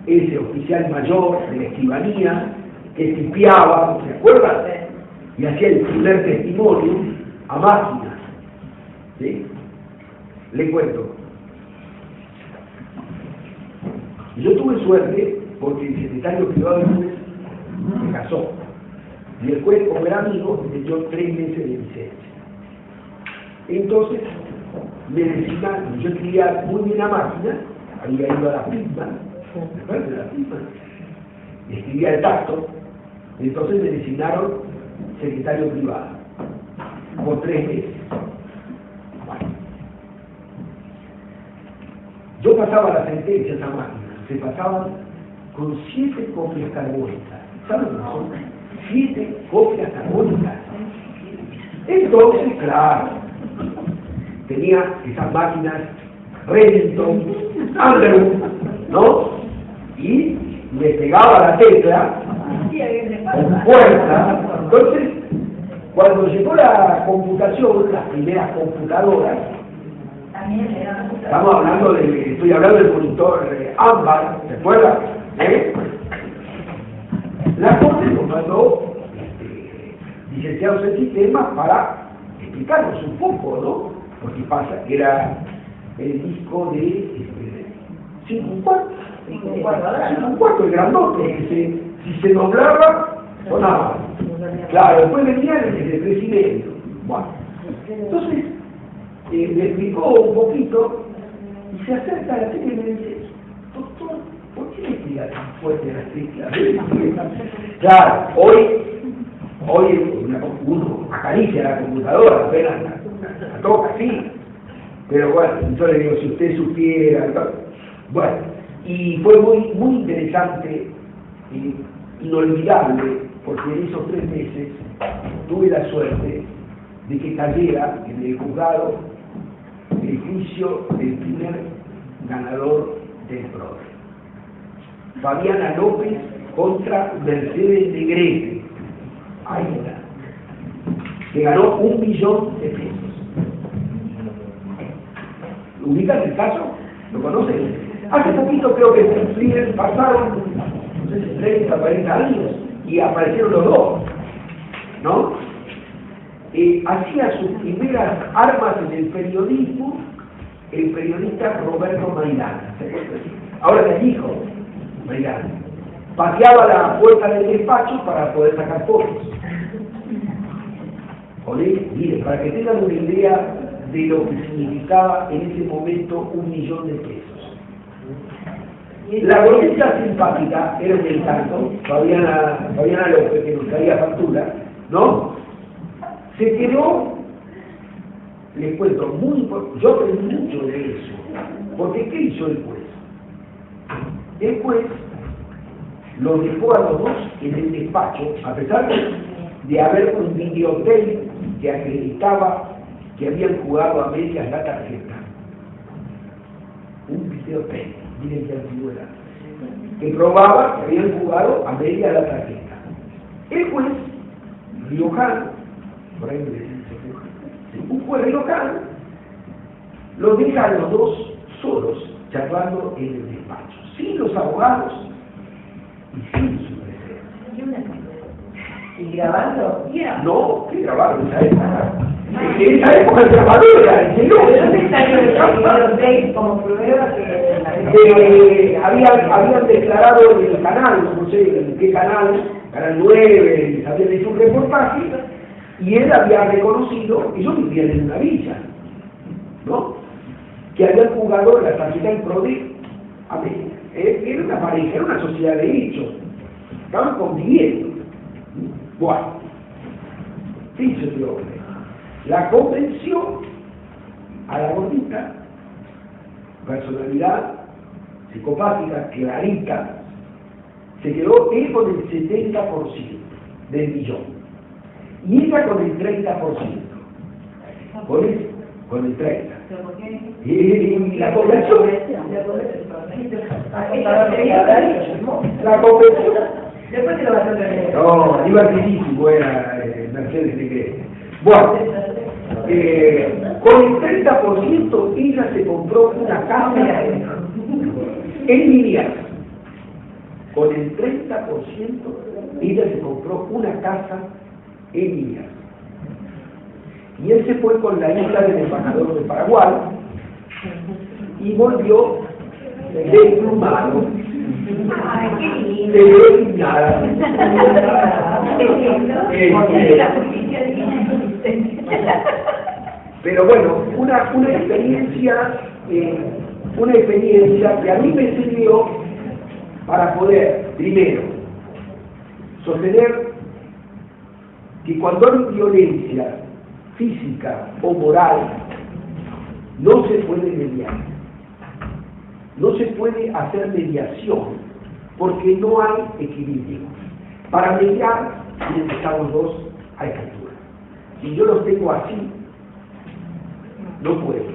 ese oficial mayor de la escribanía que tipeaba, ¿se acuerdan? Y hacía el primer testimonio a máquinas. ¿Sí? Le cuento. Yo tuve suerte porque el secretario privado de Lunes se casó. Y el juez, como era amigo, me dio 3 meses de licencia. Entonces, me designaron, yo escribía muy bien a máquina, había ido a la prisma, ¿me acuerdas de la prisma? Escribía el tacto, entonces me designaron secretario privado, por 3 meses. Bueno. Yo pasaba las sentencias a máquina, se pasaban con 7 copias carbónicas. ¿Saben lo que son? 7 copias carbónicas. Entonces, claro, tenía esas máquinas Remington, Andrew, ¿no? Y me pegaba la tecla con fuerza. Entonces, Cuando llegó la computación, las primeras computadoras, También era estamos hablando estoy hablando del monitor AMBAR, ¿se acuerdan? La Corte nos mandó licenciados en sistemas para explicarnos un poco, ¿no? Porque pasa que era el disco de 5/4, el grandote, que si se doblaba, sonaba. Claro, después venía el de crecimiento. Bueno, entonces, le explicó un poquito y se acerca a la tele y me dice, doctor, ¿por qué le tira tan fuerte las teclas? Claro, hoy uno acaricia la computadora, apenas la toca, sí. Pero bueno, yo le digo, si usted supiera, bueno, y fue muy interesante, inolvidable, porque en esos 3 meses tuve la suerte de que cayera en el juzgado el juicio del primer ganador del PRODE. Fabiana López contra Mercedes Negrete. Ahí está. Que ganó 1 millón de pesos. ¿Ubican el caso? ¿Lo conocen? Hace poquito creo que pasaron, no sé si 30, 40 años, y aparecieron los dos, ¿no? Hacía sus primeras armas en el periodismo el periodista Roberto Maidana. Ahora es hijo Maidana. Pateaba la puerta del despacho para poder sacar fotos. Miren, para que tengan una idea de lo que significaba en ese momento 1 millón de pesos. La gordita simpática era un encanto, Fabiana López, que nos traía factura, ¿no? Se quedó, les cuento, muy importante, yo aprendí mucho de eso, porque ¿qué hizo el juez? El juez los dejó a los dos en el despacho, a pesar de haber un videotape que acreditaba que habían jugado a medias la tarjeta. Un videotape, miren qué antigüedad, que probaba que habían jugado a medias la tarjeta. El juez riojano, por ahí me dice, un juez riojano, los deja a los dos solos, charlando en el despacho, sin los abogados y sin su presencia. ¿Y grabando? No, que grabaron en esa época. En esa época el grabador era el señor. ¿Dónde está el videotape como prueba que habían declarado en el canal, no sé en qué canal, Canal 9, habían hecho un reportaje, y él había reconocido, ellos vivían en una villa, ¿no? Que habían jugado la tarjeta del PRODE a media. Era una pareja, era una sociedad de hechos, estaban conviviendo. Bueno, fíjese el hombre, la convenció a la gordita, personalidad psicopática, clarita, se quedó él con el 70% del millón y ella con el 30%, con el 30%. Y la convenció, después te lo vas a tener. no, divertidísimo era Mercedes Negrete. Bueno, con el 30% ella se compró una casa en Liniers. Con el 30% ella se compró una casa en Liniers. Y él se fue con la hija del embajador de Paraguay y volvió desplumado. Ay, qué lindo. Designada. Pero bueno, una experiencia que a mí me sirvió para poder, primero, sostener que cuando hay violencia física o moral, no se puede mediar. No se puede hacer mediación porque no hay equilibrio. Para mediar tienen que estar los dos a esta altura. Si yo los tengo así, no puedo.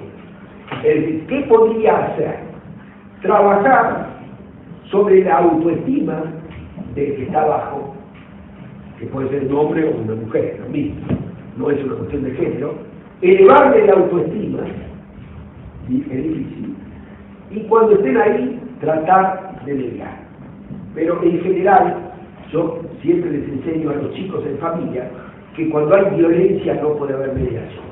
Es decir, ¿qué podría hacer? Trabajar sobre la autoestima del que está abajo, que puede ser un hombre o una mujer, lo mismo. no es una cuestión de género, elevarle la autoestima, ¿sí? Es difícil, y cuando estén ahí, tratar de mediar. Pero en general, yo siempre les enseño a los chicos en familia que cuando hay violencia no puede haber mediación.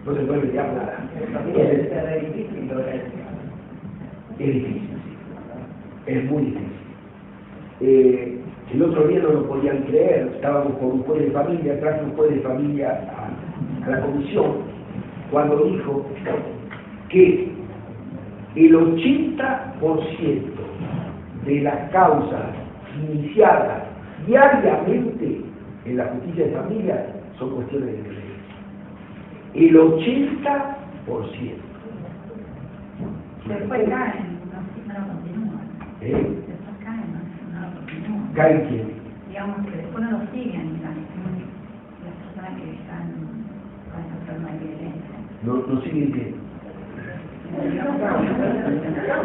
No se puede mediar nada. Entonces, Es difícil lograr eso. es difícil, sí. Es muy difícil. El otro día no lo podían creer, estábamos con un juez de familia, traje un juez de familia a la comisión, cuando dijo que el 80% de las causas iniciadas diariamente en la justicia de familia son cuestiones de violencia. El 80%. Después caen, no continúan. Después caen, no continúan. ¿Caen quién? Digamos que después no lo siguen las personas que están con esa forma de violencia. No siguen quién.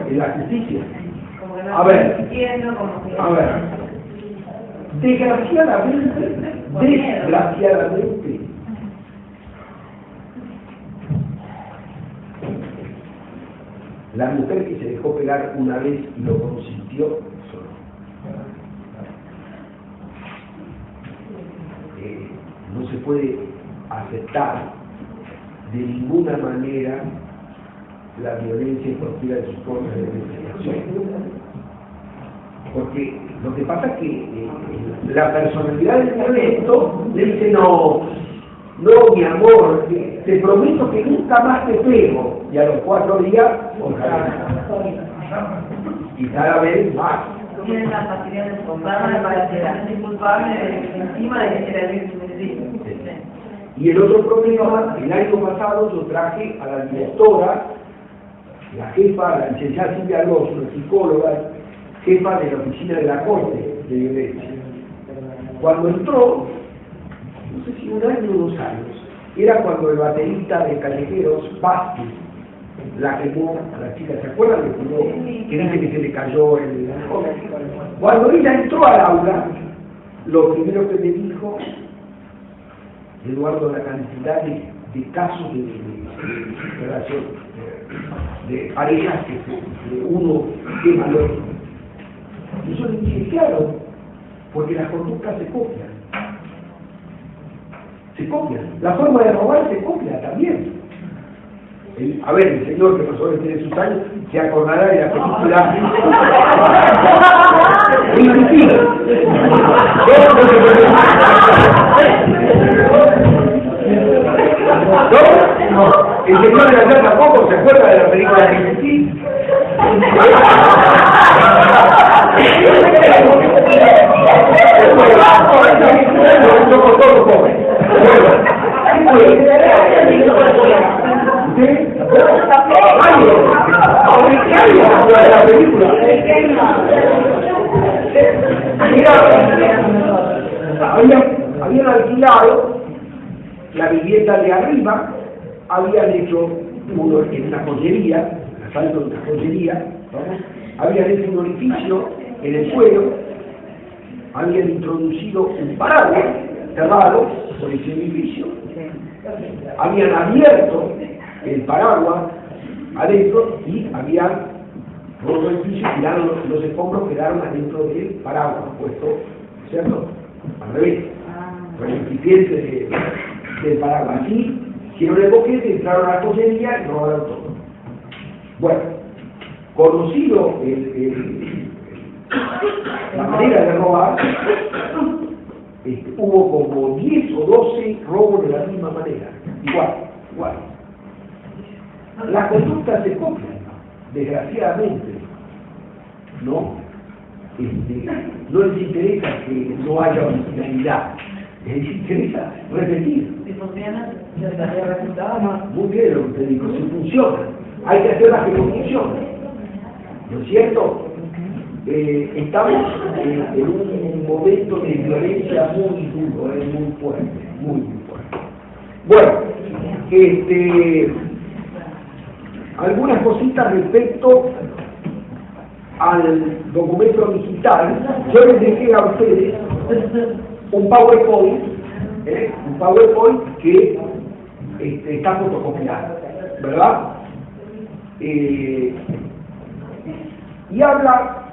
En la justicia. Como que no A ver. están sintiendo, como que... A ver, desgraciadamente, la mujer que se dejó pegar una vez y lo consintió, solo. No se puede aceptar de ninguna manera la violencia en cualquiera de sus formas de investigación. Porque lo que pasa es que la personalidad del violento le dice, no, mi amor, te prometo que nunca más te pego. Y a los 4 días, otra vez. Y cada vez más. Tienen la facilidad de comprarme para quedarse culpable encima de que era el víctima. Y el otro problema, el año pasado yo traje a la directora, la jefa, la licenciada Silvia Alonso, una psicóloga, jefa de la oficina de la Corte de Violencia. Cuando entró, no sé si 1 año o 2 años, era cuando el baterista de Callejeros, Vázquez, la quemó a la chica, ¿se acuerdan? Que dice que se le cayó el... Cuando ella entró al aula, lo primero que me dijo, Eduardo, la cantidad de casos de relación, de parejas que uno quema al otro. Y yo le dije, claro, porque las conductas se copian. Se copian. La forma de robar se copia también. A ver, el señor que pasó tiene sus años se acordará de la película No, el señor de la tampoco se acuerda de la película de Tintín. Habían alquilado la vivienda de arriba, habían hecho uno en una joyería, el asalto de una joyería, habían hecho un orificio en el suelo, habían introducido un paraguas cerrado por ese edificio, habían abierto el paraguas adentro y habían roto el piso y tiraron los escombros, quedaron adentro del paraguas puesto, ¿cierto? Al revés, con el recipiente del paraguas. Así, hicieron el boquete, entraron a la joyería y robaron todo. Bueno, conocido la manera de robar, hubo como 10 o 12 robos de la misma manera, igual. Las conductas se copian, desgraciadamente, ¿no? No les interesa que no haya originalidad, les interesa repetir. Si funciona, ya estaría resultado más. Muy bien lo que te digo, si funciona, hay que hacer las que no funcionan, ¿no es cierto? Estamos en un momento de violencia muy duro, muy fuerte, muy fuerte. Bueno, algunas cositas respecto al documento digital. Yo les dejé a ustedes un PowerPoint un PowerPoint que está fotocopiado, ¿verdad? Y habla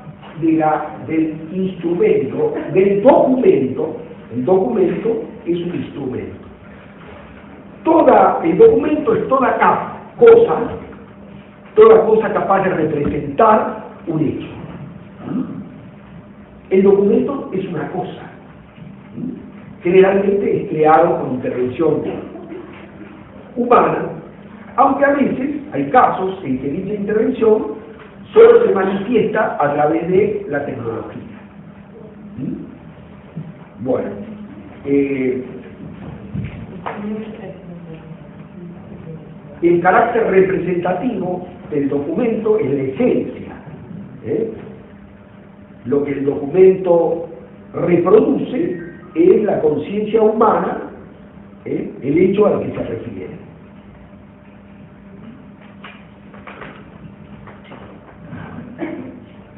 del instrumento, del documento. El documento es un instrumento. El documento es toda cosa capaz de representar un hecho. El documento es una cosa. Generalmente es creado con intervención humana, aunque a veces hay casos en que dicha intervención solo se manifiesta a través de la tecnología. Bueno, el carácter representativo del documento es la esencia. Lo que el documento reproduce es la conciencia humana, el hecho al que se refiere.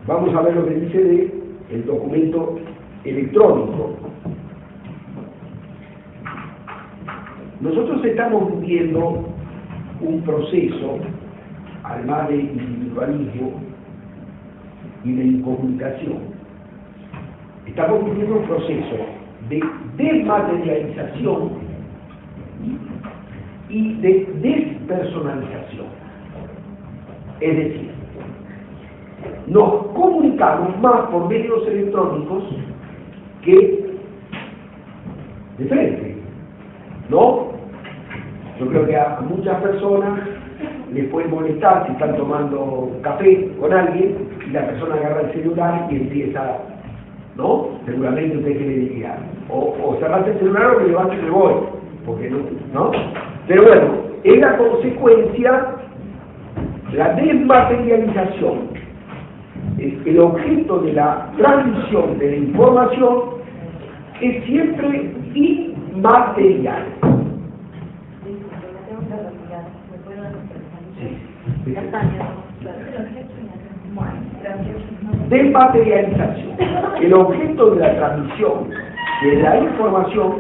Vamos a ver lo que dice el documento electrónico. Nosotros estamos viviendo un proceso, además de individualismo y de incomunicación, estamos viviendo un proceso de desmaterialización y de despersonalización. Es decir, nos comunicamos más por medios electrónicos que de frente, ¿no? Yo creo que a muchas personas les puede molestar si están tomando café con alguien y la persona agarra el celular y empieza, ¿no? Seguramente usted que le diría, o cerraste el celular o me levanto y me voy, porque no. Pero bueno, es la consecuencia, la desmaterialización. El objeto de la transmisión de la información es siempre inmaterial. Desmaterialización. El objeto de la transmisión de la información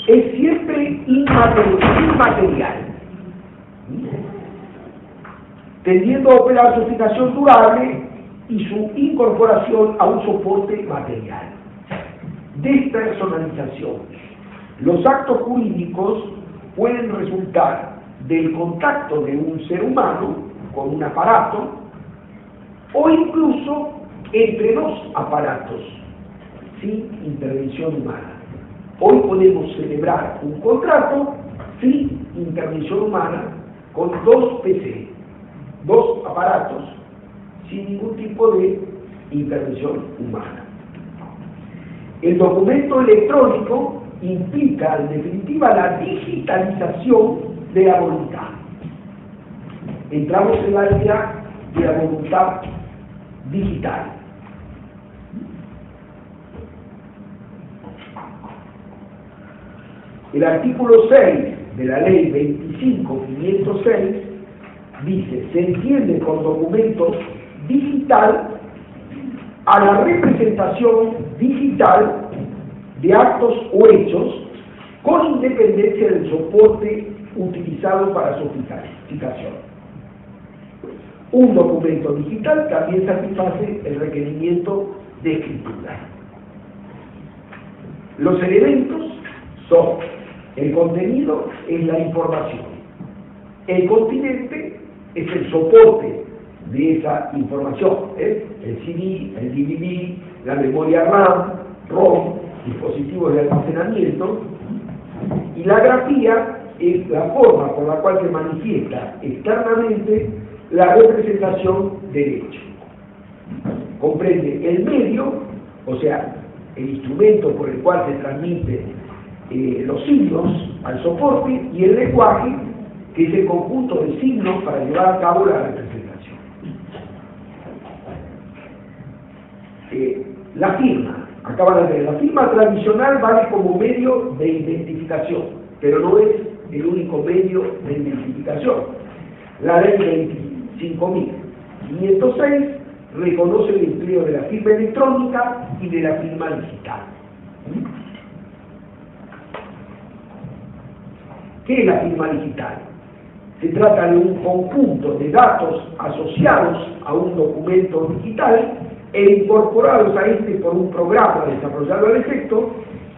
es siempre inmaterial, tendiendo a operar su fijación durable y su incorporación a un soporte material. Despersonalización. Los actos jurídicos pueden resultar del contacto de un ser humano con un aparato o incluso entre dos aparatos sin intervención humana. Hoy podemos celebrar un contrato sin intervención humana con dos PC, dos aparatos sin ningún tipo de intervención humana. El documento electrónico implica, en definitiva, la digitalización de la voluntad. Entramos en la era de la voluntad digital. El artículo 6 de la ley 25.506 dice: se entiende por documento digital a la representación digital de actos o hechos con independencia del soporte utilizado para su fijación. Un documento digital también satisface el requerimiento de escritura. Los elementos son: el contenido es la información, el continente es el soporte de esa información, el CD, el DVD, la memoria RAM, ROM, dispositivos de almacenamiento, y la grafía es la forma por la cual se manifiesta externamente la representación del hecho. Comprende el medio, o sea, el instrumento por el cual se transmiten los signos al soporte, y el lenguaje, que es el conjunto de signos para llevar a cabo la representación. La firma, acaban de ver, la firma tradicional vale como medio de identificación, pero no es el único medio de identificación. La ley 25.506 reconoce el empleo de la firma electrónica y de la firma digital. ¿Qué es la firma digital? Se trata de un conjunto de datos asociados a un documento digital e incorporados a este por un programa desarrollado al efecto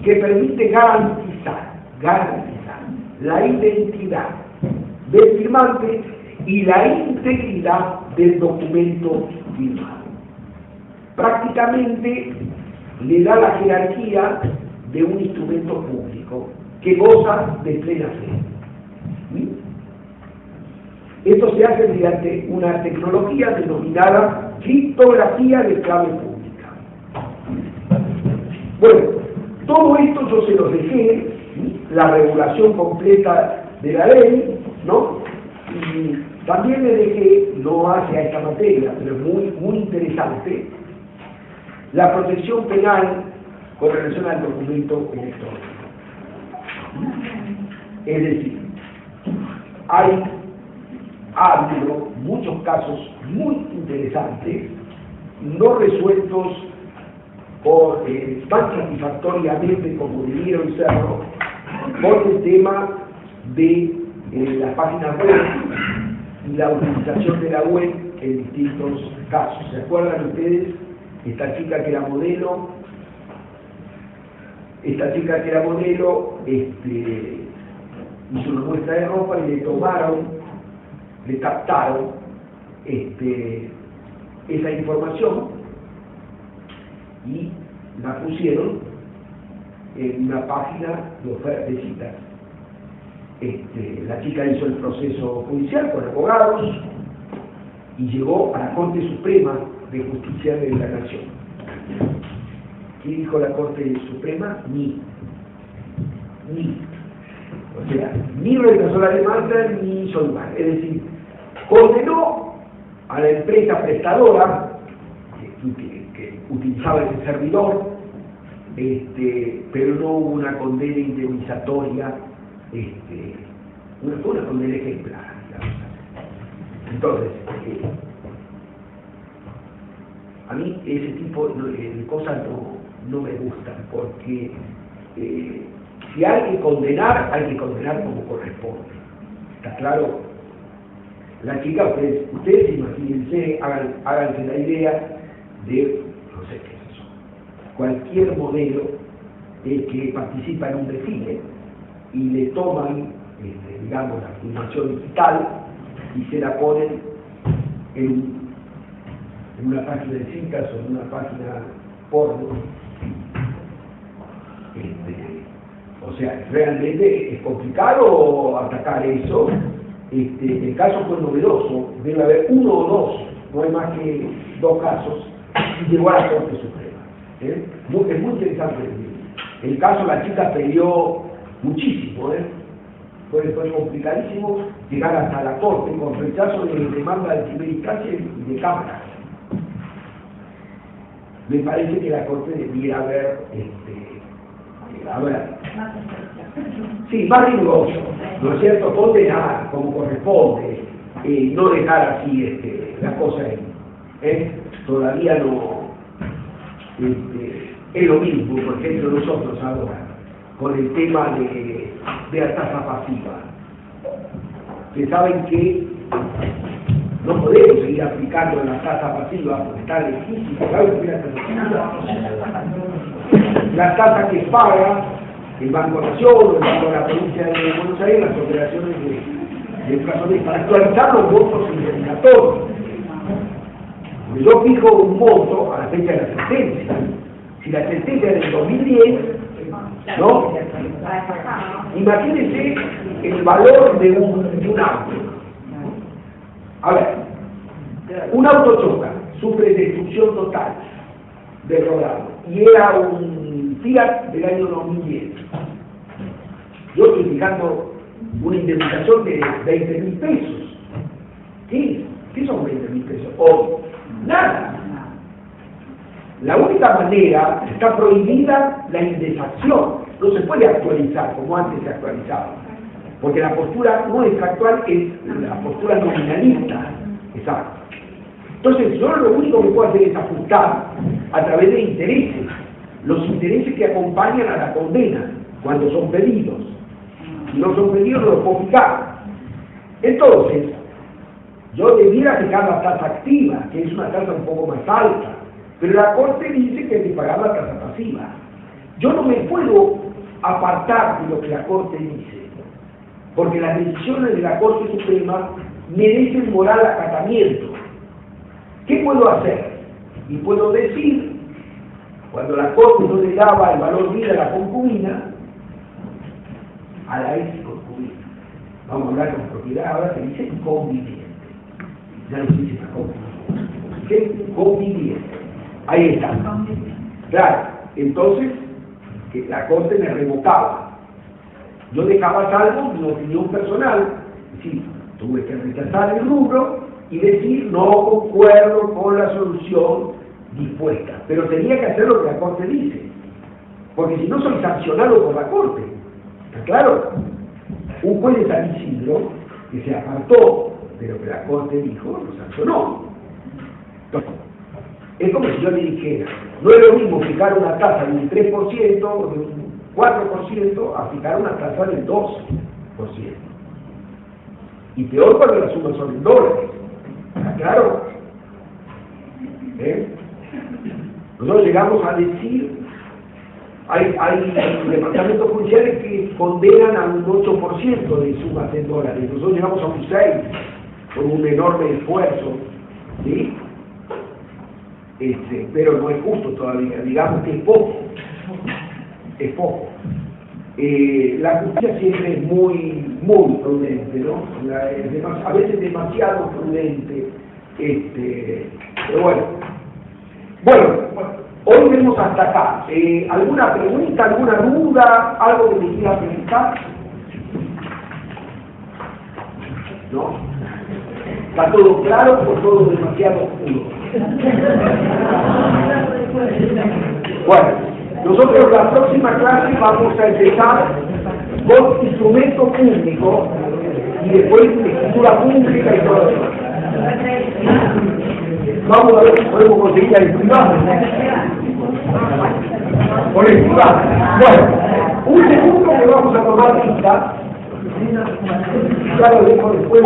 que permite garantizar la identidad del firmante y la integridad del documento firmado. Prácticamente le da la jerarquía de un instrumento público que goza de plena fe. ¿Sí? Esto se hace mediante una tecnología denominada criptografía de clave pública. Bueno, todo esto yo se los dejé, ¿sí? La regulación completa de la ley, ¿no? Y también le dejé, no hace a esta materia, pero es muy interesante, la protección penal con relación al documento electrónico. Es decir, ha habido muchos casos muy interesantes, no resueltos tan satisfactoriamente como debieron serlo, por el tema de las páginas web y la utilización de la web en distintos casos. ¿Se acuerdan ustedes? Esta chica que era modelo, hizo una muestra de ropa y le captaron esa información y la pusieron en una página de oferta de citas. La chica hizo el proceso judicial con abogados y llegó a la Corte Suprema de Justicia de la Nación. ¿Qué dijo la Corte Suprema? Ni. O sea, ni rechazó la demanda ni hizo lugar. Es decir, condenó a la empresa prestadora que utilizaba ese servidor, pero no hubo una condena indemnizatoria, fue una condena ejemplar, digamos. Entonces, a mí ese tipo de cosas no me gustan, porque si hay que condenar como corresponde. ¿Está claro? La chica, ustedes imagínense, háganse la idea de, no sé qué es eso, cualquier modelo que participa en un desfile y le toman, digamos, la filmación digital y se la ponen en una página de citas o en una página porno. O sea, realmente es complicado atacar eso. El caso fue novedoso, debe haber uno o dos, no hay más que dos casos, y llegó a la Corte Suprema. Es muy interesante. El caso, la chica peleó muchísimo, fue complicadísimo llegar hasta la Corte con rechazo de demanda de primera instancia y de Cámara. Me parece que la Corte debiera haber, sí, más riguroso, ¿no es cierto? Condenar como corresponde, no dejar así la cosa ahí. Todavía no es lo mismo, por ejemplo, nosotros ahora, con el tema de la tasa pasiva. Que saben que no podemos seguir aplicando la tasa pasiva porque está difícil, claro que la tasa pasiva. La tasa que paga el Banco Nación o el Banco de la Provincia de Buenos Aires, las operaciones de educación para actualizar los votos indemnizatorios. Yo fijo un voto a la fecha de la sentencia. Si la sentencia es del 2010, ¿no? Imagínense el valor de un auto. A ver, un auto choca, sufre destrucción total del rodado y era un Fiat del año 2010. Yo estoy fijando una indemnización de 20.000 pesos. ¿Qué son 20.000 pesos? Hoy, nada. La única manera, está prohibida la indexación, no se puede actualizar como antes se actualizaba, porque la postura nuestra actual es la postura nominalista. Exacto. Entonces, yo lo único que puedo hacer es ajustar a través de intereses, los intereses que acompañan a la condena cuando son pedidos. Si no son pedidos, no los puedo fijar. Entonces, yo debiera fijar la tasa activa, que es una tasa un poco más alta, pero la Corte dice que hay que pagar la tasa pasiva. Yo no me puedo apartar de lo que la Corte dice, porque las decisiones de la Corte Suprema merecen moral acatamiento. ¿Qué puedo hacer? Y puedo decir, cuando la Corte no le daba el valor vida a la concubina, a la ex concubina, vamos a hablar con propiedad, ahora se dice conviviente, ya no se dice la concubina, ¿qué? Conviviente, ahí está, claro, entonces que la Corte me revocaba, yo dejaba salvo mi opinión personal, es decir, tuve que rechazar el rubro y decir no concuerdo con la solución dispuesta, pero tenía que hacer lo que la Corte dice, porque si no soy sancionado por la Corte. ¿Está claro? Un juez de San Isidro que se apartó de lo que la Corte dijo, lo sancionó. Entonces, es como si yo le dijera, no es lo mismo fijar una tasa de un 3% o de un 4% a fijar una tasa del 12%. Y peor cuando las sumas son en dólares. ¿Está claro? Nosotros llegamos a decir, hay departamentos judiciales que condenan a un 8% de sumas en dólares. Nosotros llegamos a un 6% por un enorme esfuerzo, ¿sí? Pero no es justo todavía, digamos que es poco. Es poco. La justicia siempre es muy prudente, ¿no? A veces demasiado prudente, pero bueno. Hoy vemos hasta acá. ¿Alguna pregunta, alguna duda, algo que me quiera preguntar? ¿No? ¿Está todo claro o todo demasiado oscuro? Bueno, nosotros la próxima clase vamos a empezar con instrumento público y después escritura pública y todo eso. Vamos a ver si podemos conseguir el privado. Por el privado. Bueno, un segundo que vamos a tomar lista. Ya lo dejo después.